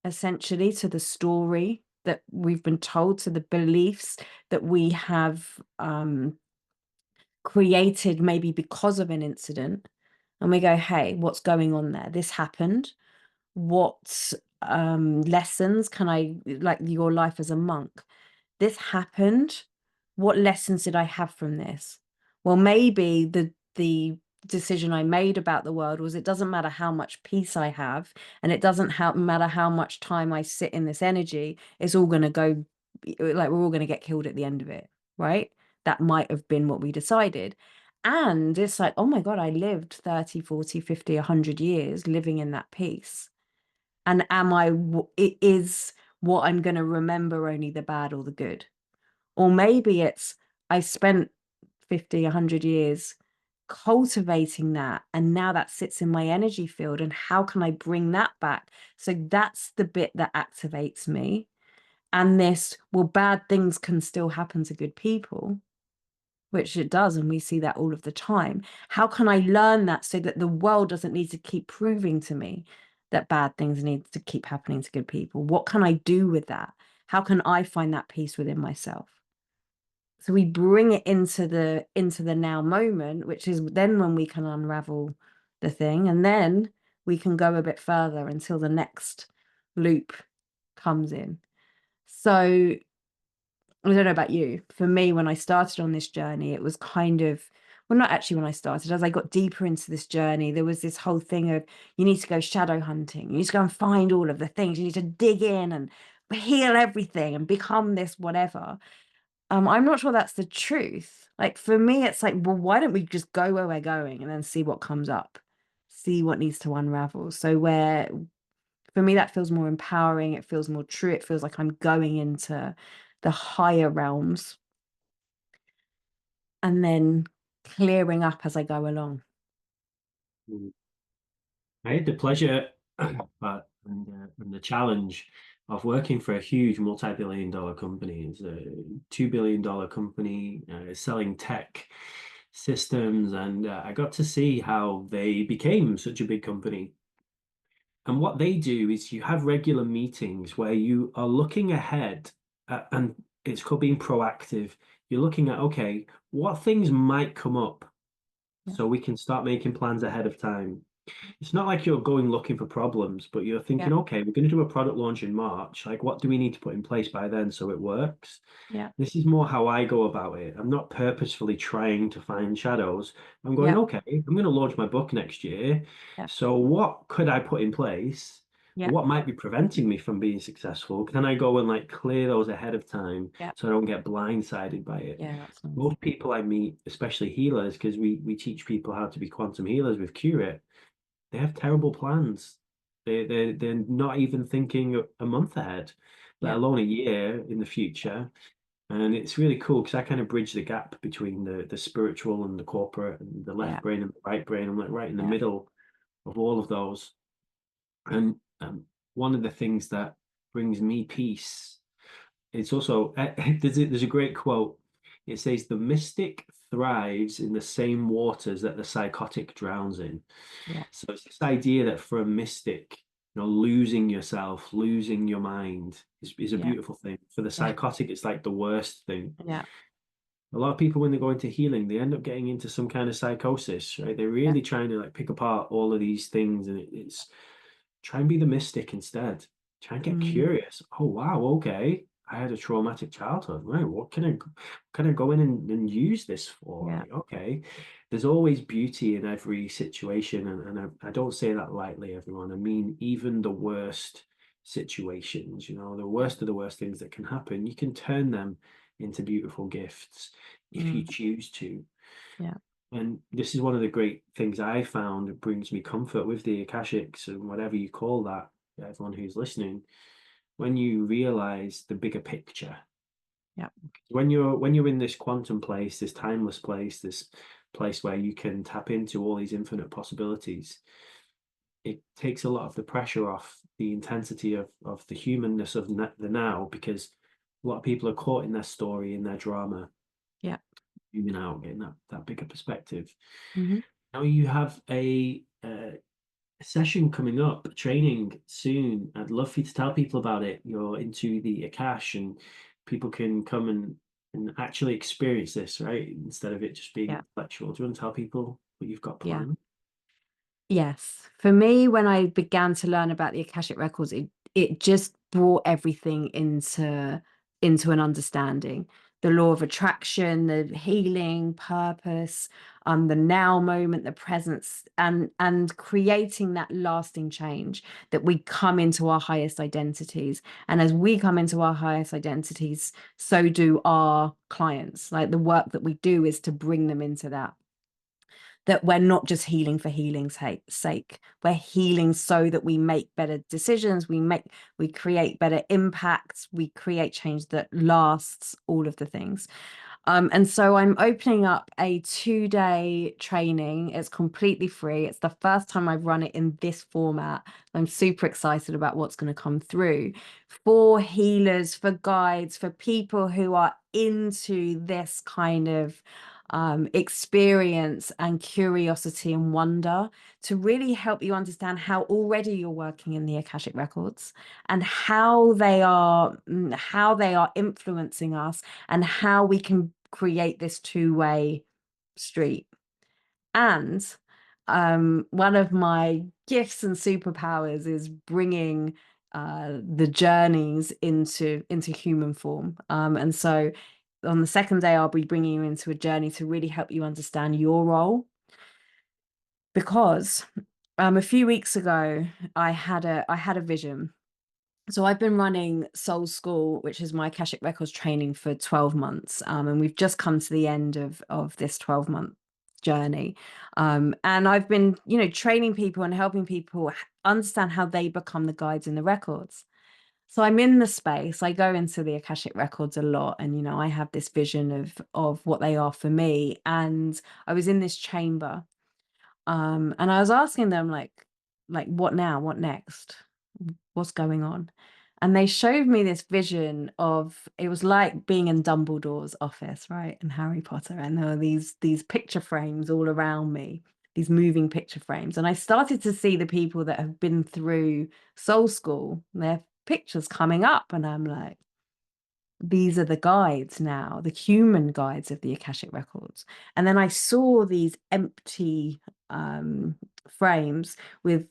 S2: essentially to the story that we've been told, to the beliefs that we have created maybe because of an incident. And we go, hey, what's going on there? This happened. What lessons can I, like your life as a monk? This happened. What lessons did I have from this? Well, maybe the decision I made about the world was it doesn't matter how much peace I have, and it doesn't matter how much time I sit in this energy, it's all going to go, like we're all going to get killed at the end of it, right? That might have been what we decided. And it's like, oh my God, I lived 30, 40, 50, 100 years living in that peace. And it is what I'm going to remember only the bad or the good? Or maybe it's I spent 50, 100 years cultivating that, and now that sits in my energy field. And how can I bring that back? So that's the bit that activates me. And well, bad things can still happen to good people, which it does. And we see that all of the time. How can I learn that so that the world doesn't need to keep proving to me that bad things need to keep happening to good people? What can I do with that? How can I find that peace within myself? So we bring it into the now moment, which is then when we can unravel the thing, and then we can go a bit further until the next loop comes in. So I don't know about you. For me, when I started on this journey, it was kind of, well, not actually when I started, as I got deeper into this journey, there was this whole thing of you need to go shadow hunting. You need to go and find all of the things. You need to dig in and heal everything and become this whatever. I'm not sure that's the truth. Like for me, it's like, well, why don't we just go where we're going and then see what comes up, see what needs to unravel. So for me, that feels more empowering. It feels more true. It feels like I'm going into the higher realms and then clearing up as I go along.
S1: I had the pleasure and the challenge of working for a huge multi-billion-dollar company. It's a $2 billion company selling tech systems, and I got to see how they became such a big company. And what they do is you have regular meetings where you are looking ahead, and it's called being proactive. You're looking at, okay, what things might come up
S2: Yeah.
S1: so we can start making plans ahead of time. It's not like you're going looking for problems, but you're
S2: Yeah.
S1: thinking, okay, we're going to do a product launch in March. Like, what do we need to put in place by then so it works?
S2: Yeah.
S1: This is more how I go about it. I'm not purposefully trying to find shadows. I'm going,
S2: Yeah.
S1: okay, I'm going to launch my book next year.
S2: Yeah.
S1: So what could I put in place
S2: Yeah.
S1: What might be preventing me from being successful? Can I go and like clear those ahead of time
S2: Yeah.
S1: so I don't get blindsided by it?
S2: Yeah, that's nice.
S1: Most people I meet, especially healers, because we teach people how to be quantum healers with q-rit, they have terrible plans. They're not even thinking a month ahead, let
S2: Yeah.
S1: alone a year in the future. And it's really cool because I kind of bridge the gap between the spiritual and the corporate and the
S2: Yeah.
S1: left brain and the right brain. I'm like right in the
S2: Yeah.
S1: middle of all of those. And one of the things that brings me peace, it's also there's a great quote. It says the mystic thrives in the same waters that the psychotic drowns in.
S2: Yeah.
S1: So it's this idea that for a mystic, losing yourself, losing your mind is a
S2: Yeah.
S1: beautiful thing. For the
S2: Yeah.
S1: psychotic, it's like the worst thing.
S2: Yeah.
S1: A lot of people, when they go into healing, they end up getting into some kind of psychosis, right? They're
S2: Yeah.
S1: really trying to like pick apart all of these things, and it's try and be the mystic instead. Try and get
S2: Mm.
S1: curious. Oh wow, okay. I had a traumatic childhood. Right, what can I go in and use this for?
S2: Yeah.
S1: Like, okay. There's always beauty in every situation, and I don't say that lightly, everyone. I mean, even the worst situations, the
S2: Yeah.
S1: worst of the worst things that can happen, you can turn them into beautiful gifts if you
S2: Mm.
S1: choose to.
S2: Yeah.
S1: And this is one of the great things I found that brings me comfort with the Akashics and whatever you call that, everyone who's listening, when you realize the bigger picture.
S2: Yeah.
S1: When you're in this quantum place, this timeless place, this place where you can tap into all these infinite possibilities, it takes a lot of the pressure off the intensity of the humanness of the now, because a lot of people are caught in their story, in their drama,
S2: Yeah.
S1: zooming out, getting that bigger perspective.
S2: Hmm.
S1: Now you have a session coming up, training soon. I'd love for you to tell people about it. You're into the Akash, and people can come and actually experience this, right? Instead of it just being
S2: Yeah.
S1: intellectual. Do you want to tell people what you've got
S2: Yeah.
S1: planned?
S2: Yes. For me, when I began to learn about the Akashic records, it just brought everything into an understanding. The law of attraction, the healing, purpose, the now moment, the presence, and creating that lasting change that we come into our highest identities. And as we come into our highest identities, so do our clients. Like the work that we do is to bring them into that we're not just healing for healing's sake. We're healing so that we make better decisions, we create better impacts, we create change that lasts, all of the things. And so I'm opening up a 2-day training. It's completely free. It's the first time I've run it in this format. I'm super excited about what's going to come through for healers, for guides, for people who are into this kind of experience and curiosity and wonder, to really help you understand how already you're working in the Akashic records and how they are influencing us, and how we can create this two-way street. And one of my gifts and superpowers is bringing the journeys into human form. And so on the second day, I'll be bringing you into a journey to really help you understand your role. Because a few weeks ago, I had a vision. So I've been running Soul School, which is my Akashic Records training, for 12 months. And we've just come to the end of this 12-month journey. And I've been, training people and helping people understand how they become the guides in the records. So I'm in the space. I go into the Akashic records a lot, and I have this vision of what they are for me. And I was in this chamber, and I was asking them like what now? What next? What's going on? And they showed me this vision of, it was like being in Dumbledore's office, right? In Harry Potter. And there were these picture frames all around me, these moving picture frames. And I started to see the people that have been through Soul School, their pictures coming up. And I'm like, these are the guides now, the human guides of the Akashic records. And then I saw these empty frames with,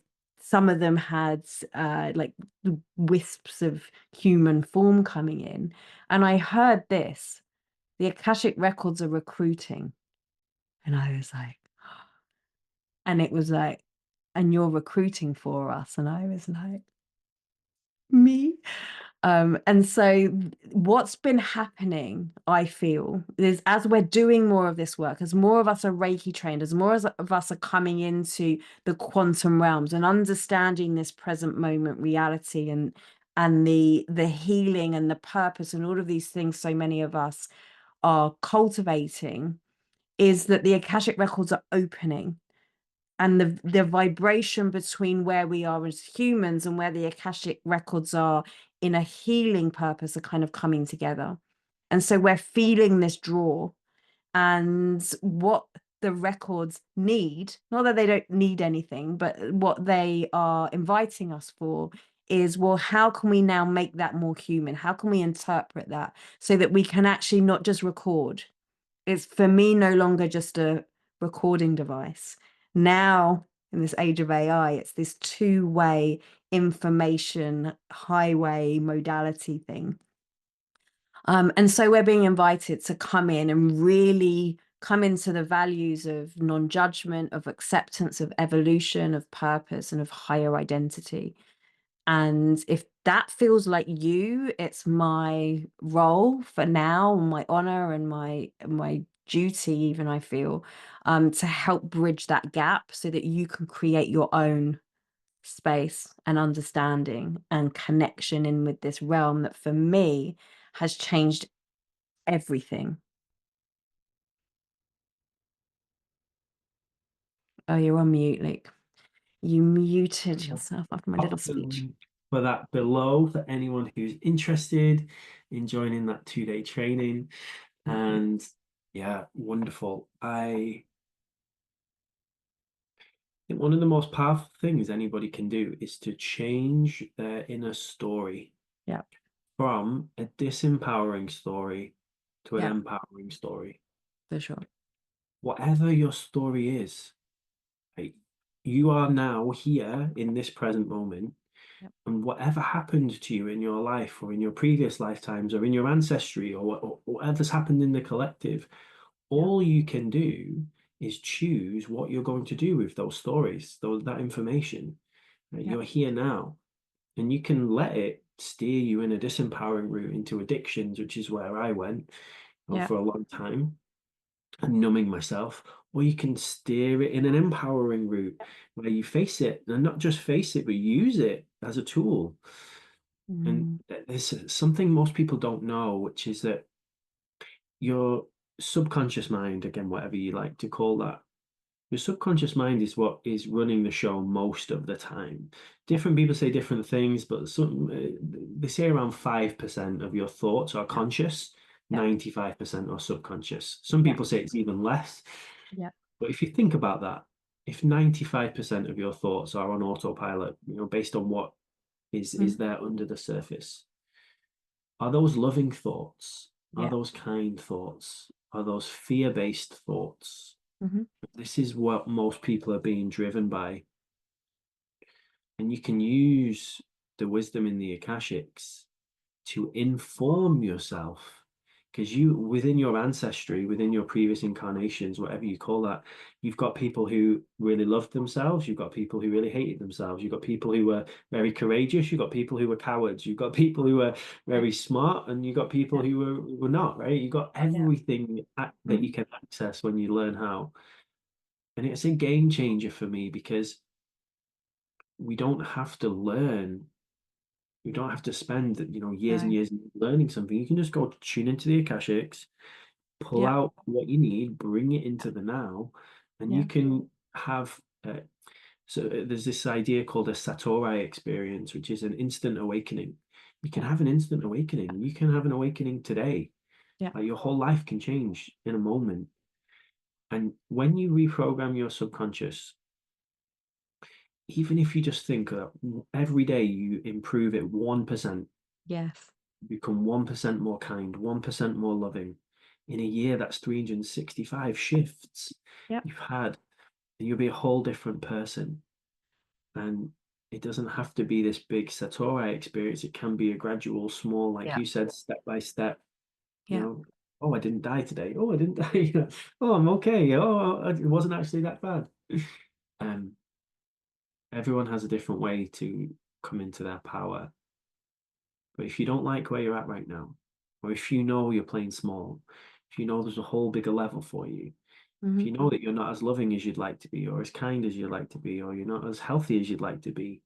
S2: some of them had like wisps of human form coming in. And I heard this: the Akashic records are recruiting. And I was like, and it was like, and you're recruiting for us. And I was like, me. And so what's been happening, I feel, is as we're doing more of this work, as more of us are Reiki trained, as more of us are coming into the quantum realms and understanding this present moment reality and the healing and the purpose and all of these things so many of us are cultivating, is that the Akashic records are opening, and the vibration between where we are as humans and where the Akashic records are in a healing purpose are kind of coming together. And so we're feeling this draw, and what the records need, not that they don't need anything, but what they are inviting us for is, well, how can we now make that more human? How can we interpret that so that we can actually not just record? It's, for me, no longer just a recording device. Now, in this age of AI, it's this two-way information highway modality thing. And so we're being invited to come in and really come into the values of non-judgment, of acceptance, of evolution, of purpose, and of higher identity. And if that feels like you, it's my role for now, my honor and my duty, even, I feel, to help bridge that gap so that you can create your own space and understanding and connection in with this realm that for me has changed everything. Oh, you're on mute, Luke. You muted yourself after my little
S1: Pop the
S2: speech.
S1: link for that below for anyone who's interested in joining that 2-day training. And yeah, wonderful. I think one of the most powerful things anybody can do is to change their inner story
S2: Yeah,
S1: from a disempowering story to an
S2: yeah,
S1: empowering story.
S2: for sure.
S1: Whatever your story is, right, you are now here in this present moment,
S2: Yeah,
S1: and whatever happened to you in your life or in your previous lifetimes or in your ancestry or whatever's happened in the collective,
S2: yeah,
S1: all you can do is choose what you're going to do with those stories, that information. Right?
S2: yeah,
S1: You're here now, and you can let it steer you in a disempowering route into addictions, which is where I went,
S2: yeah,
S1: for a long time, and numbing myself. Or you can steer it in an empowering route where you face it, and not just face it, but use it as a tool. And
S2: mm,
S1: there's something most people don't know, which is that your subconscious mind, again, whatever you like to call that, your subconscious mind is what is running the show most of the time.
S2: yeah,
S1: Different people say different things, but they say around 5% of your thoughts are
S2: yeah,
S1: conscious,
S2: yeah,
S1: 95% are subconscious. Some
S2: yeah,
S1: people say it's even less.
S2: yeah,
S1: But if you think about that, if 95% of your thoughts are on autopilot, based on what is
S2: mm,
S1: there under the surface, are those loving thoughts? Are
S2: yeah,
S1: those kind thoughts? Are those fear-based thoughts?
S2: mm-hmm,
S1: This is what most people are being driven by. And you can use the wisdom in the Akashics to inform yourself. Because you, within your ancestry, within your previous incarnations, whatever you call that, you've got people who really loved themselves. You've got people who really hated themselves. You've got people who were very courageous. You've got people who were cowards. You've got people who were
S2: yeah,
S1: very smart, and you've got people
S2: yeah,
S1: who were not, right? You've got
S2: yeah,
S1: everything that
S2: mm,
S1: you can access when you learn how. And it's a game changer for me because we don't have to learn. You don't have to spend, years and
S2: no,
S1: years learning something. You can just go tune into the Akashics, pull
S2: yeah,
S1: out what you need, bring it into the now, and
S2: yeah,
S1: you can have. There's this idea called a Satori experience, which is an instant awakening. You can
S2: yeah,
S1: have an instant awakening. You can have an awakening today.
S2: yeah,
S1: Like your whole life can change in a moment. And when you reprogram your subconscious, even if you just think every day you improve it 1%,
S2: yes,
S1: become 1% more kind, 1% more loving. In a year, that's 365 shifts
S2: yep,
S1: you've had, and you'll be a whole different person. And it doesn't have to be this big Satori experience. It can be a gradual, small, like
S2: yeah,
S1: you said, step by step, you
S2: yeah,
S1: know. Oh, I didn't die today. Oh, I didn't die. Oh, I'm okay. Oh, it wasn't actually that bad. Um, Everyone has a different way to come into their power. But if you don't like where you're at right now, or if you know you're playing small, if you know there's a whole bigger level for you, if
S2: Hmm.
S1: you know that you're not as loving as you'd like to be, or as kind as you'd like to be, or you're not as healthy as you'd like to be,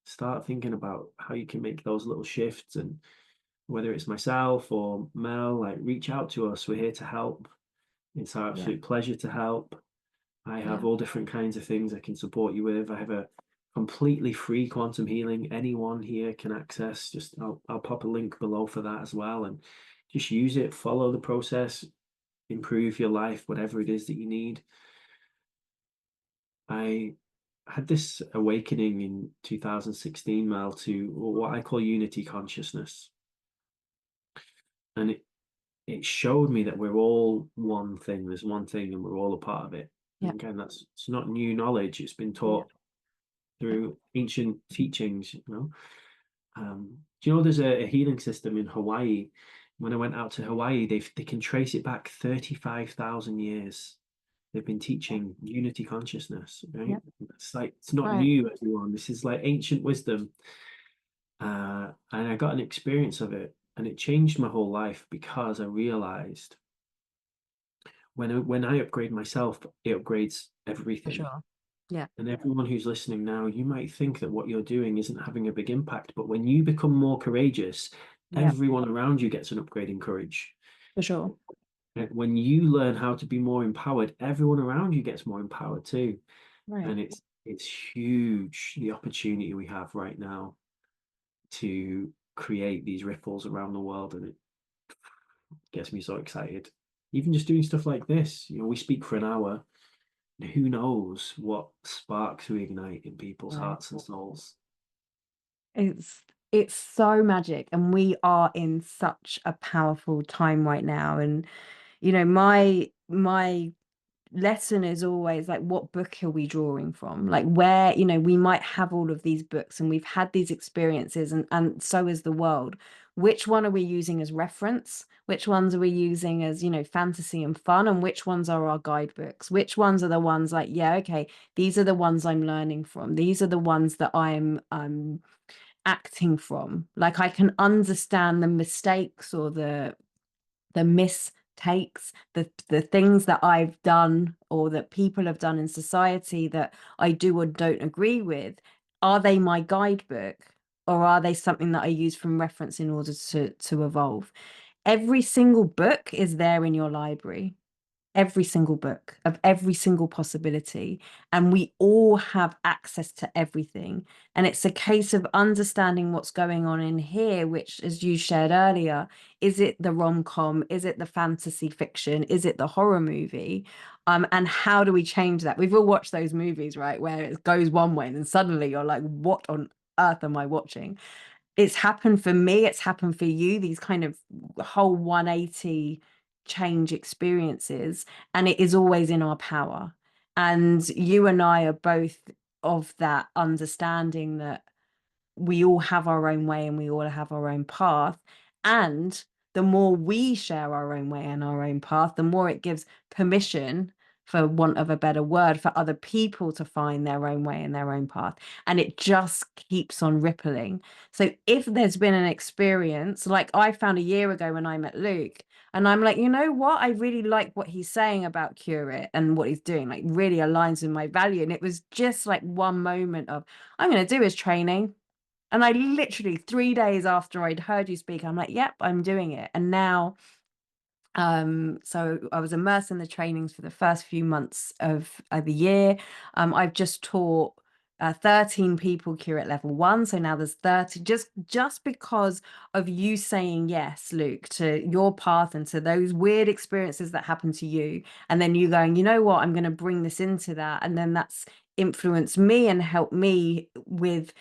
S1: start thinking about how you can make those little shifts. And whether it's myself or Mel, like reach out to us. We're here to help. It's our
S2: Yeah.
S1: absolute pleasure to help. I have
S2: Yeah.
S1: all different kinds of things I can support you with. I have a completely free quantum healing. Anyone here can access. Just I'll pop a link below for that as well, and just use it. Follow the process. Improve your life, whatever it is that you need. I had this awakening in 2016, Mel, to what I call unity consciousness, and it showed me that we're all one thing. There's one thing, and we're all a part of it. And
S2: Yeah.
S1: again, it's not new knowledge. It's been
S2: Yeah.
S1: taught through ancient teachings. Do you know there's a healing system in Hawaii? When I went out to Hawaii, they can trace it back 35,000 years. They've been teaching unity consciousness, right?
S2: Yeah.
S1: It's like it's not
S2: Right.
S1: new, everyone. This is like ancient wisdom. And I got an experience of it, and it changed my whole life because I realized when I upgrade myself, it upgrades
S2: For
S1: everything.
S2: sure. Yeah.
S1: And everyone who's listening now, you might think that what you're doing isn't having a big impact, but when you become more courageous,
S2: Yeah.
S1: everyone around you gets an upgrade in courage.
S2: For sure.
S1: When you learn how to be more empowered, everyone around you gets more empowered too.
S2: Right.
S1: And it's huge the opportunity we have right now to create these ripples around the world, and it gets me so excited. Even just doing stuff like this, we speak for an hour, and who knows what sparks we ignite in people's
S2: Right.
S1: hearts and souls.
S2: It's so magic, and we are in such a powerful time right now. And my lesson is always like, what book are we drawing from? Like, where, we might have all of these books and we've had these experiences, and so is the world. Which one are we using as reference? Which ones are we using as, fantasy and fun? And which ones are our guidebooks? Which ones are the ones like, yeah, okay, these are the ones I'm learning from. These are the ones that I'm acting from. Like, I can understand the mistakes or the mistakes, the things that I've done or that people have done in society that I do or don't agree with. Are they my guidebook, or are they something that I use from reference in order to evolve? Every single book is there in your library, every single book of every single possibility, and we all have access to everything. And it's a case of understanding what's going on in here, which, as you shared earlier, is it the rom-com, is it the fantasy fiction, is it the horror movie? And how do we change that? We've all watched those movies, right, where it goes one way and then suddenly you're like, what on earth am I watching? It's happened for me, it's happened for you, these kind of whole 180 change experiences, and it is always in our power. And you and I are both of that understanding that we all have our own way and we all have our own path. And the more we share our own way and our own path, the more it gives permission, for want of a better word, for other people to find their own way and their own path. And it just keeps on rippling. So if there's been an experience like I found a year ago when I met Luke, and I'm like, you know what? I really like what he's saying about q-rit and what he's doing, like really aligns with my value. And it was just like one moment of, I'm going to do his training. And I literally 3 days after I'd heard you speak, I'm like, yep, I'm doing it. And now, so I was immersed in the trainings for the first few months of the year. I've just taught 13 people q-rit level 1. So now there's 30, just because of you saying yes, Luke, to your path and to those weird experiences that happen to you. And then you going, you know what, I'm going to bring this into that. And then that's influenced me and helped me with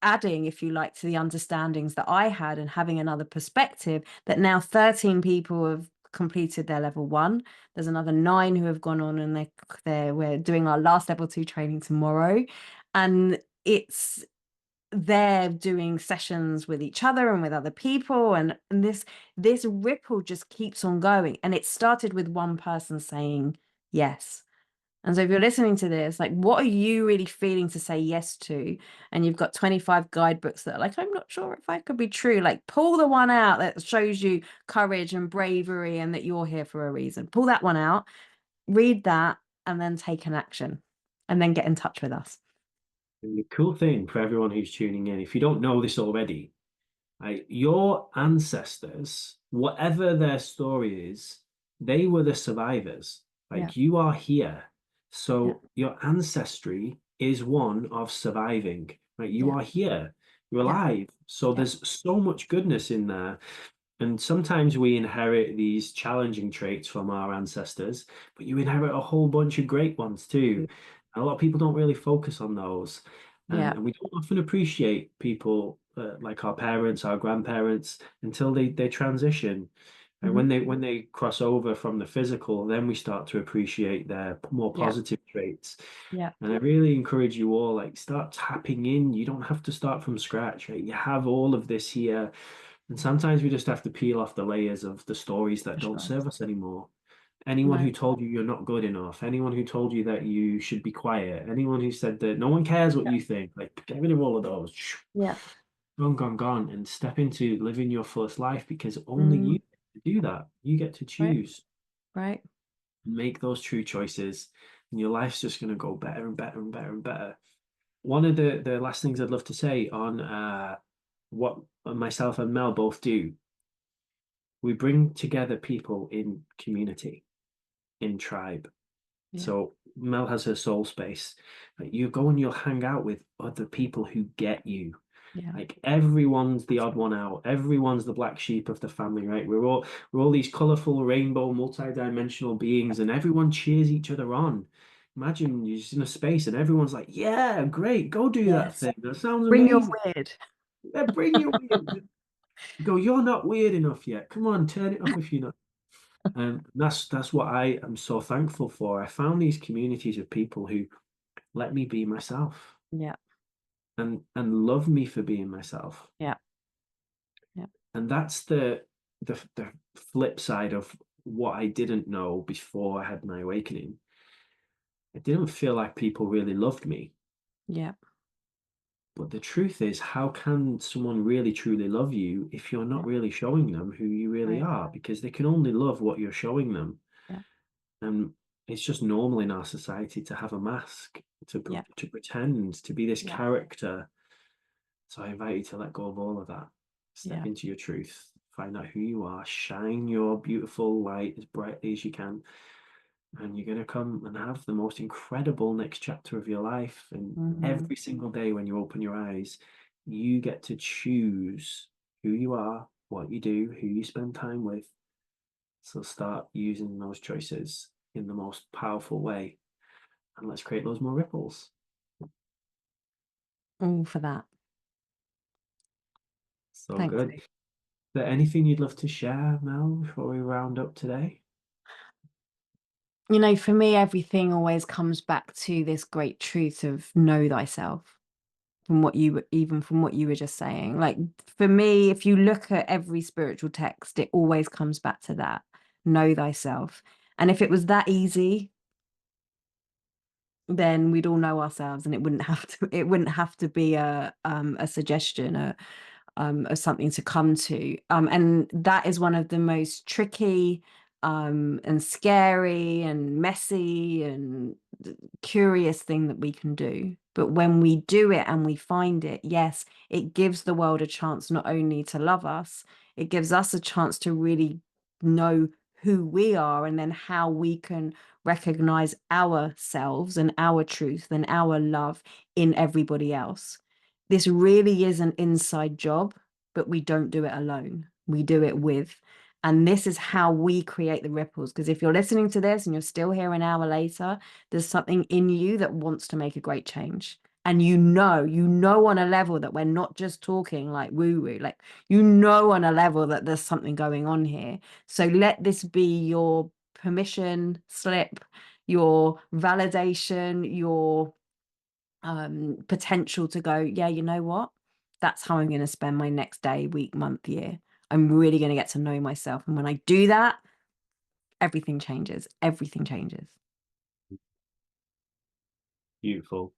S2: adding, if you like, to the understandings that I had and having another perspective, that now 13 people have completed their level 1. There's another 9 who have gone on, and we're doing our last level 2 training tomorrow. And they're doing sessions with each other and with other people, and this ripple just keeps on going. And it started with one person saying yes. And so if you're listening to this, like, what are you really feeling to say yes to? And you've got 25 guidebooks that are like, I'm not sure if I could be true. Like, pull the one out that shows you courage and bravery and that you're here for a reason. Pull that one out, read that, and then take an action, and then get in touch with us.
S1: And the cool thing for everyone who's tuning in, if you don't know this already, like your ancestors, whatever their story is, they were the survivors.
S2: Yeah.
S1: Like you are here.
S2: Yeah.
S1: So your ancestry is one of surviving. Right? You
S2: Yeah.
S1: are here. You're
S2: Yeah.
S1: alive. So
S2: Yeah.
S1: there's so much goodness in there. And sometimes we inherit these challenging traits from our ancestors, but you inherit a whole bunch of great ones too. And a lot of people don't really focus on those.
S2: Yeah.
S1: And we don't often appreciate people like our parents, our grandparents, until they transition. And
S2: Hmm.
S1: when they cross over from the physical, then we start to appreciate their more
S2: Yeah.
S1: positive traits.
S2: Yeah.
S1: And I really encourage you all, like, start tapping in. You don't have to start from scratch, right? You have all of this here. And sometimes we just have to peel off the layers of the stories that
S2: For
S1: don't
S2: sure.
S1: serve us anymore. Anyone
S2: No.
S1: who told you you're not good enough, anyone who told you that you should be quiet, anyone who said that no one cares what
S2: Yeah.
S1: you think, like get rid of all of those.
S2: Yeah.
S1: Gone, gone, gone, and step into living your fullest life because only you
S2: Mm,
S1: get to do that. You get to
S2: right.
S1: choose,
S2: Right.
S1: make those true choices, and your life's just going to go better and better and better and better. One of the last things I'd love to say on what myself and Mel both do, we bring together people in community, in tribe.
S2: Yeah.
S1: So Mel has her soul space. Like, you go and you'll hang out with other people who get you.
S2: Yeah.
S1: Like everyone's the odd one out. Everyone's the black sheep of the family, right? We're all these colorful, rainbow, multi-dimensional beings, and everyone cheers each other on. Imagine you're just in a space and everyone's like, "Yeah, great, go do that
S2: Yes.
S1: thing. That sounds
S2: Bring your
S1: amazing.
S2: weird.
S1: Yeah, bring your weird." You go, "You're not weird enough yet. Come on, turn it up if you're not." And that's what I am so thankful for. I found these communities of people who let me be myself
S2: Yeah.
S1: and love me for being myself.
S2: Yeah. Yeah.
S1: And that's the flip side of what I didn't know before I had my awakening. I didn't feel like people really loved me.
S2: Yeah.
S1: But the truth is, how can someone really truly love you if you're not
S2: Yeah.
S1: really showing them who you really
S2: Right.
S1: are? Because they can only love what you're showing them.
S2: Yeah.
S1: And it's just normal in our society to have a mask,
S2: Yeah.
S1: to pretend, to be this
S2: Yeah.
S1: character. So I invite you to let go of all of that. Step
S2: Yeah.
S1: into your truth, find out who you are, shine your beautiful light as brightly as you can, and you're going to come and have the most incredible next chapter of your life. And
S2: Hmm.
S1: every single day when you open your eyes, you get to choose who you are, what you do, who you spend time with. So start using those choices in the most powerful way, and let's create those more ripples.
S2: All for that.
S1: So
S2: Thanks.
S1: good. Is there anything you'd love to share, Mel, before we round up today?
S2: You know, for me, everything always comes back to this great truth of know thyself. From what you even from what you were just saying, like, for me, if you look at every spiritual text, it always comes back to that: know thyself. And if it was that easy, then we'd all know ourselves, and it wouldn't have to be a suggestion, or something to come to. And that is one of the most tricky and scary and messy and curious thing that we can do. But when we do it and we find it, yes, it gives the world a chance not only to love us, it gives us a chance to really know who we are, and then how we can recognize ourselves and our truth and our love in everybody else. This really is an inside job, but we don't do it alone. We do it with. And this is how we create the ripples. Because if you're listening to this and you're still here an hour later, there's something in you that wants to make a great change. And you know on a level that we're not just talking like woo woo, like, on a level that there's something going on here. So let this be your permission slip, your validation, your potential to go, yeah, you know what? That's how I'm going to spend my next day, week, month, year. I'm really going to get to know myself. And when I do that, everything changes. Everything changes.
S1: Beautiful.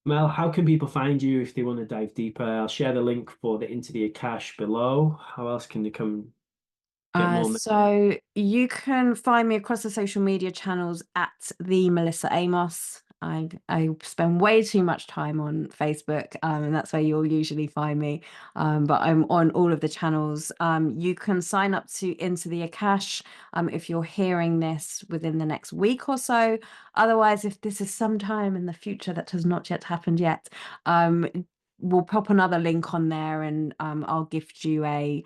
S1: Mel, how can people find you if they want to dive deeper? I'll share the link for the Into the Akash below. How else can they come get more?
S2: So you can find me across the social media channels at the Melissa Amos. I spend way too much time on Facebook, and that's where you'll usually find me. But I'm on all of the channels. You can sign up to Into the Akash if you're hearing this within the next week or so. Otherwise, if this is sometime in the future that has not yet happened yet, um, we'll pop another link on there, and I'll gift you a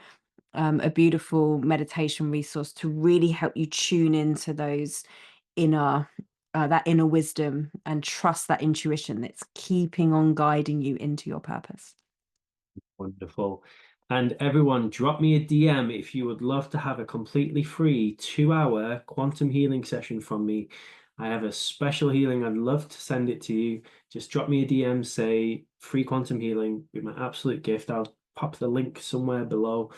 S2: beautiful meditation resource to really help you tune into those inner that inner wisdom and trust that intuition that's keeping on guiding you into your purpose.
S1: Wonderful. And everyone, drop me a DM if you would love to have a completely free 2-hour quantum healing session from me. I have a special healing. I'd love to send it to you. Just drop me a DM, say free quantum healing, be my absolute gift. I'll pop the link somewhere below.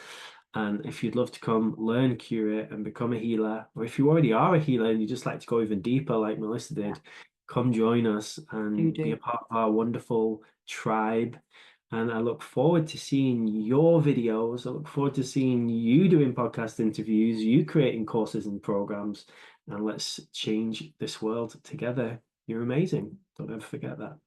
S1: And if you'd love to come learn q-rit and become a healer, or if you already are a healer and you just like to go even deeper, like Melissa did, come join us and be
S2: Do.
S1: a part of our wonderful tribe. And I look forward to seeing your videos. I look forward to seeing you doing podcast interviews, you creating courses and programs. And let's change this world together. You're amazing. Don't ever forget that.